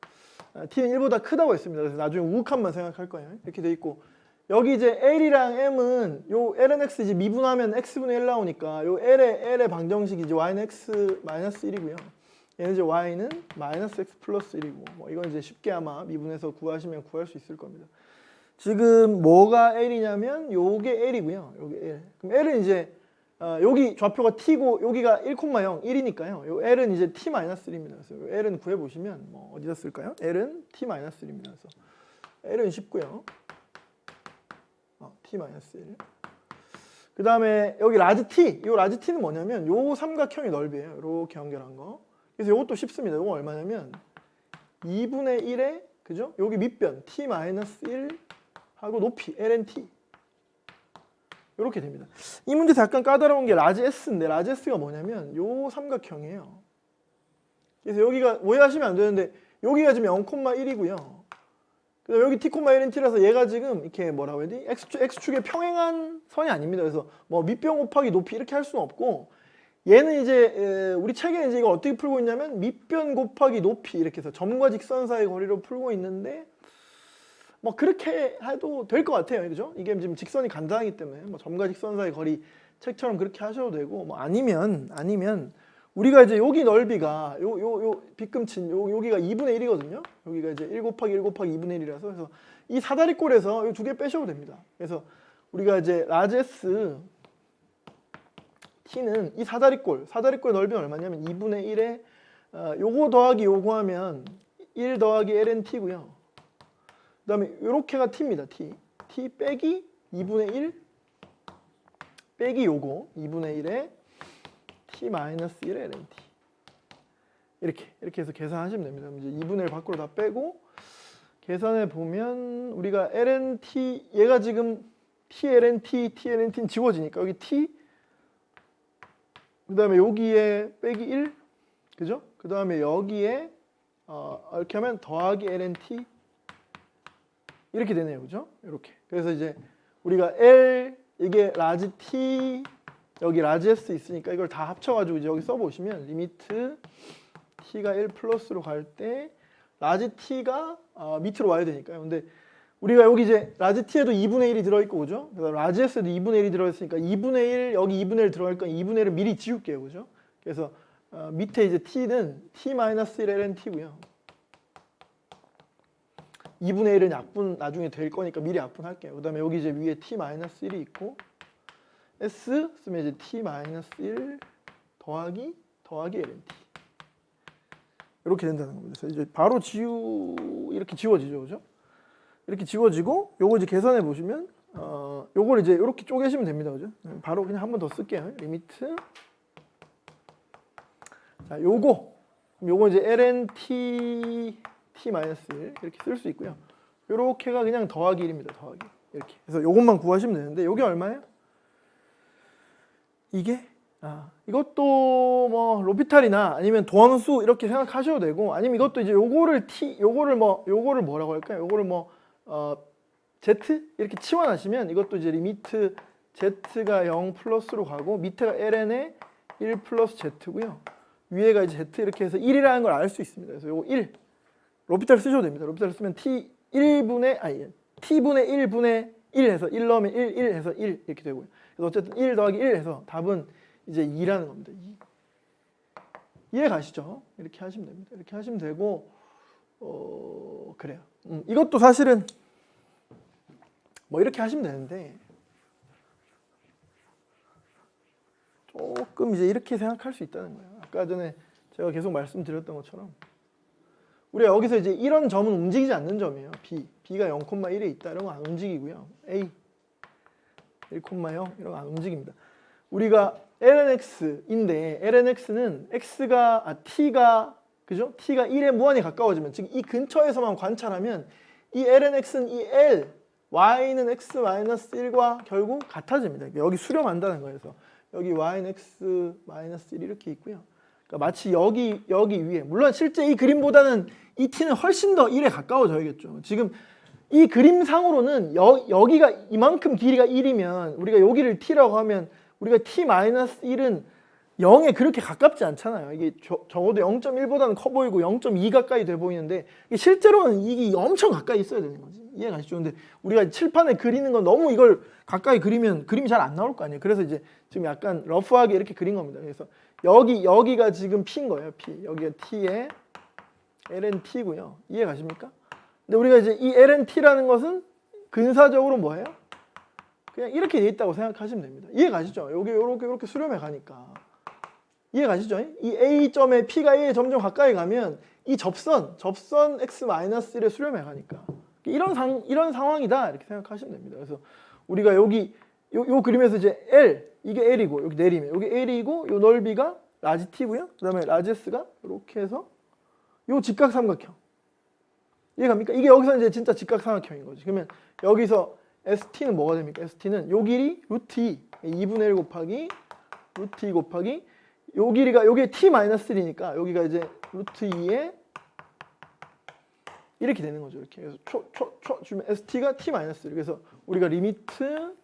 t는 1보다 크다고 했습니다. 그래서 나중에 우극한만 생각할 거예요. 이렇게 돼 있고, 여기 이제 l이랑 m은 요 ln x 이제 미분하면 x분의 1 나오니까 요 l의 방정식이 이제 y는 x 마이너스 1이고요. 얘는 이제 y는 마이너스 x 플러스 1이고, 뭐 이건 이제 쉽게 아마 미분해서 구하시면 구할 수 있을 겁니다. 지금 뭐가 l이냐면 요게 l이고요. 요게 l. 그럼 l은 이제 여기 좌표가 t고 여기가 1,0 1이니까요. 요 l은 이제 t-1입니다. 그래서 요 l은 구해 보시면 뭐 어디다 쓸까요? l은 t-1입니다. 그래서 l은 쉽고요. t-1. 그다음에 여기 라지 t. 요 라지 t는 뭐냐면 요 삼각형의 넓이에요. 이렇게 연결한 거. 그래서 요것도 쉽습니다. 요거 얼마냐면 2분의 1에 그죠? 여기 밑변 t-1 하고 높이 ln-t 이렇게 됩니다. 이 문제에서 약간 까다로운 게 라지 s인데, 라지 s가 뭐냐면 요 삼각형이에요. 그래서 여기가 오해하시면 안 되는데 여기가 지금 0,1이고요. 그다음 여기 t,ln-t라서 얘가 지금 이렇게 뭐라고 해야 되지? x축에 평행한 선이 아닙니다. 그래서 뭐 밑변 곱하기 높이 이렇게 할 수는 없고, 얘는 이제 우리 책에 이제 이거 어떻게 풀고 있냐면 밑변 곱하기 높이 이렇게 해서 점과 직선 사이 거리로 풀고 있는데, 뭐 그렇게 해도 될 것 같아요, 그죠? 이게 지금 직선이 간단하기 때문에 뭐 점과 직선 사이 거리 책처럼 그렇게 하셔도 되고, 뭐 아니면 우리가 이제 여기 넓이가 요 빗금친 여기가 2분의 1이거든요. 여기가 이제 1 곱하기 1 곱하기 2분의 1이라서 그래서 이 사다리꼴에서 이 두 개 빼셔도 됩니다. 그래서 우리가 이제 라지 S t는 이 사다리꼴 넓이는 얼마냐면 2분의 1에 요거 더하기 요거 하면 1 더하기 ln t고요. 그 다음에 요렇게가 t입니다. t 빼기 2분의 1 빼기 요거 2분의 1에 t 마이너스 1 ln t 이렇게 해서 계산하시면 됩니다. 이제 2분의 1 밖으로 다 빼고 계산해 보면 우리가 ln t 얘가 지금 t ln t는 지워지니까 여기 t 그 다음에 여기에 빼기 1 그죠? 그 다음에 여기에 이렇게 하면 더하기 ln t 이렇게 되네요. 그죠? 이렇게. 그래서 이제 우리가 이게 라지 t 여기 라지 s 있으니까 이걸 다 합쳐가지고 이제 여기 써보시면 리미트 t가 1 플러스로 갈 때 라지 t가 밑으로 와야 되니까요. 근데 우리가 여기 이제 라지 t에도 2분의 1이 들어있고 그죠? 그다음 라지 s에도 2분의 1이 들어있으니까 2분의 1 여기 2분의 1 들어갈 거니까 2분의 1을 미리 지울게요. 그죠? 그래서 밑에 이제 t는 t-1 ln t고요. 2분의 1은 약분 나중에 될 거니까 미리 약분할게요. 그 다음에 여기 이제 위에 t-1이 있고 s 쓰면 이제 t-1 더하기 ln t 이렇게 된다는 겁니다. 그래서 이제 바로 이렇게 지워지죠. 그죠? 이렇게 지워지고 요거 이제 계산해 보시면 요걸 이제 이렇게 쪼개시면 됩니다. 그죠? 바로 그냥 한 번 더 쓸게요. 리미트 자, 요거 이제 ln t-1 이렇게 쓸 수 있고요. 요렇게가 그냥 더하기 1입니다. 더하기 이렇게. 그래서 요것만 구하시면 되는데 요게 얼마예요? 이게 이것도 뭐 로피탈이나 아니면 도함수 이렇게 생각하셔도 되고 아니면 이것도 이제 요거를 뭐라고 할까요? 요거를 z 이렇게 치환하시면 이것도 이제 리미트 z가 0 플러스로 가고 밑에가 ln에 1 플러스 z고요. 위에가 이제 z 이렇게 해서 1이라는 걸 알 수 있습니다. 그래서 요거 1 로피탈 쓰셔도 됩니다. 로피탈 쓰면 t분의 1분의 1 해서 1 넣으면 1 해서 1 이렇게 되고요. 그래서 어쨌든 1 더하기 1 해서 답은 이제 2라는 겁니다. 2. 이해 가시죠? 이렇게 하시면 됩니다. 이렇게 하시면 되고 그래요. 이것도 사실은 뭐 이렇게 하시면 되는데 조금 이제 이렇게 생각할 수 있다는 거예요. 아까 전에 제가 계속 말씀드렸던 것처럼 우리가 여기서 이제 이런 점은 움직이지 않는 점이에요. b가 0,1에 있다 이런 거 안 움직이고요. a 1,0 이런 거 안 움직입니다. 우리가 lnx인데 lnx는 t가 그죠? t가 1에 무한히 가까워지면 즉 이 근처에서만 관찰하면 이 lnx는 이 l y는 x-1과 결국 같아집니다. 여기 수렴한다는 거예요. 그래서 여기 y는 x-1 이렇게 있고요. 그러니까 마치 여기 위에 물론 실제 이 그림보다는 이 t는 훨씬 더 1에 가까워져야겠죠. 지금 이 그림상으로는 여기가 이만큼 길이가 1이면 우리가 여기를 t라고 하면 우리가 t-1은 0에 그렇게 가깝지 않잖아요. 이게 적어도 0.1보다는 커 보이고 0.2 가까이 돼 보이는데 실제로는 이게 엄청 가까이 있어야 되는 거지. 이해가시죠? 근데 우리가 칠판에 그리는 건 너무 이걸 가까이 그리면 그림이 잘 안 나올 거 아니에요. 그래서 이제 지금 약간 러프하게 이렇게 그린 겁니다. 그래서 여기가 지금 p인 거예요. p. 여기가 t의 ln t고요. 이해가십니까? 근데 우리가 이제 이 ln t라는 것은 근사적으로 뭐예요? 그냥 이렇게 돼 있다고 생각하시면 됩니다. 이해가시죠? 여기 요렇게 수렴해 가니까. 이해가시죠? 이 A점에 P가 A에 점점 가까이 가면 이 접선 x-1에 수렴해 가니까 이런 상황이다 이렇게 생각하시면 됩니다. 그래서 우리가 여기 요 그림에서 이제 L 이게 L이고 여기 내리면 여기 L이고 요 넓이가 라지 T고요. 그다음에 라지 S가 이렇게 해서 요 직각삼각형 이해갑니까? 이게 여기서 이제 진짜 직각삼각형인 거지. 그러면 여기서 ST는 뭐가 됩니까? ST는 요 길이 루트 2분의 1 곱하기 루트 2 곱하기 요 길이가 요게 t-1이니까 여기가 이제 루트 2에 이렇게 되는 거죠. 이렇게. 그래서 주면 st가 t-1. 그래서 우리가 리미트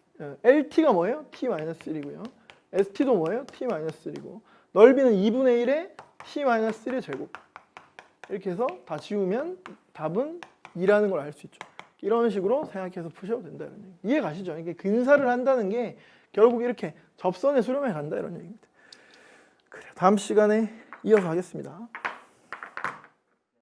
LT가 뭐예요? t-1이고요. ST도 뭐예요? t-1이고 넓이는 2분의 1에 t-1의 제곱. 이렇게 해서 다 지우면 답은 2라는 걸 알 수 있죠. 이런 식으로 생각해서 푸셔도 된다 이런 얘기. 이해 가시죠? 이게 근사를 한다는 게 결국 이렇게 접선의 수렴에 간다 이런 얘기입니다. 그래, 다음 시간에 이어서 하겠습니다.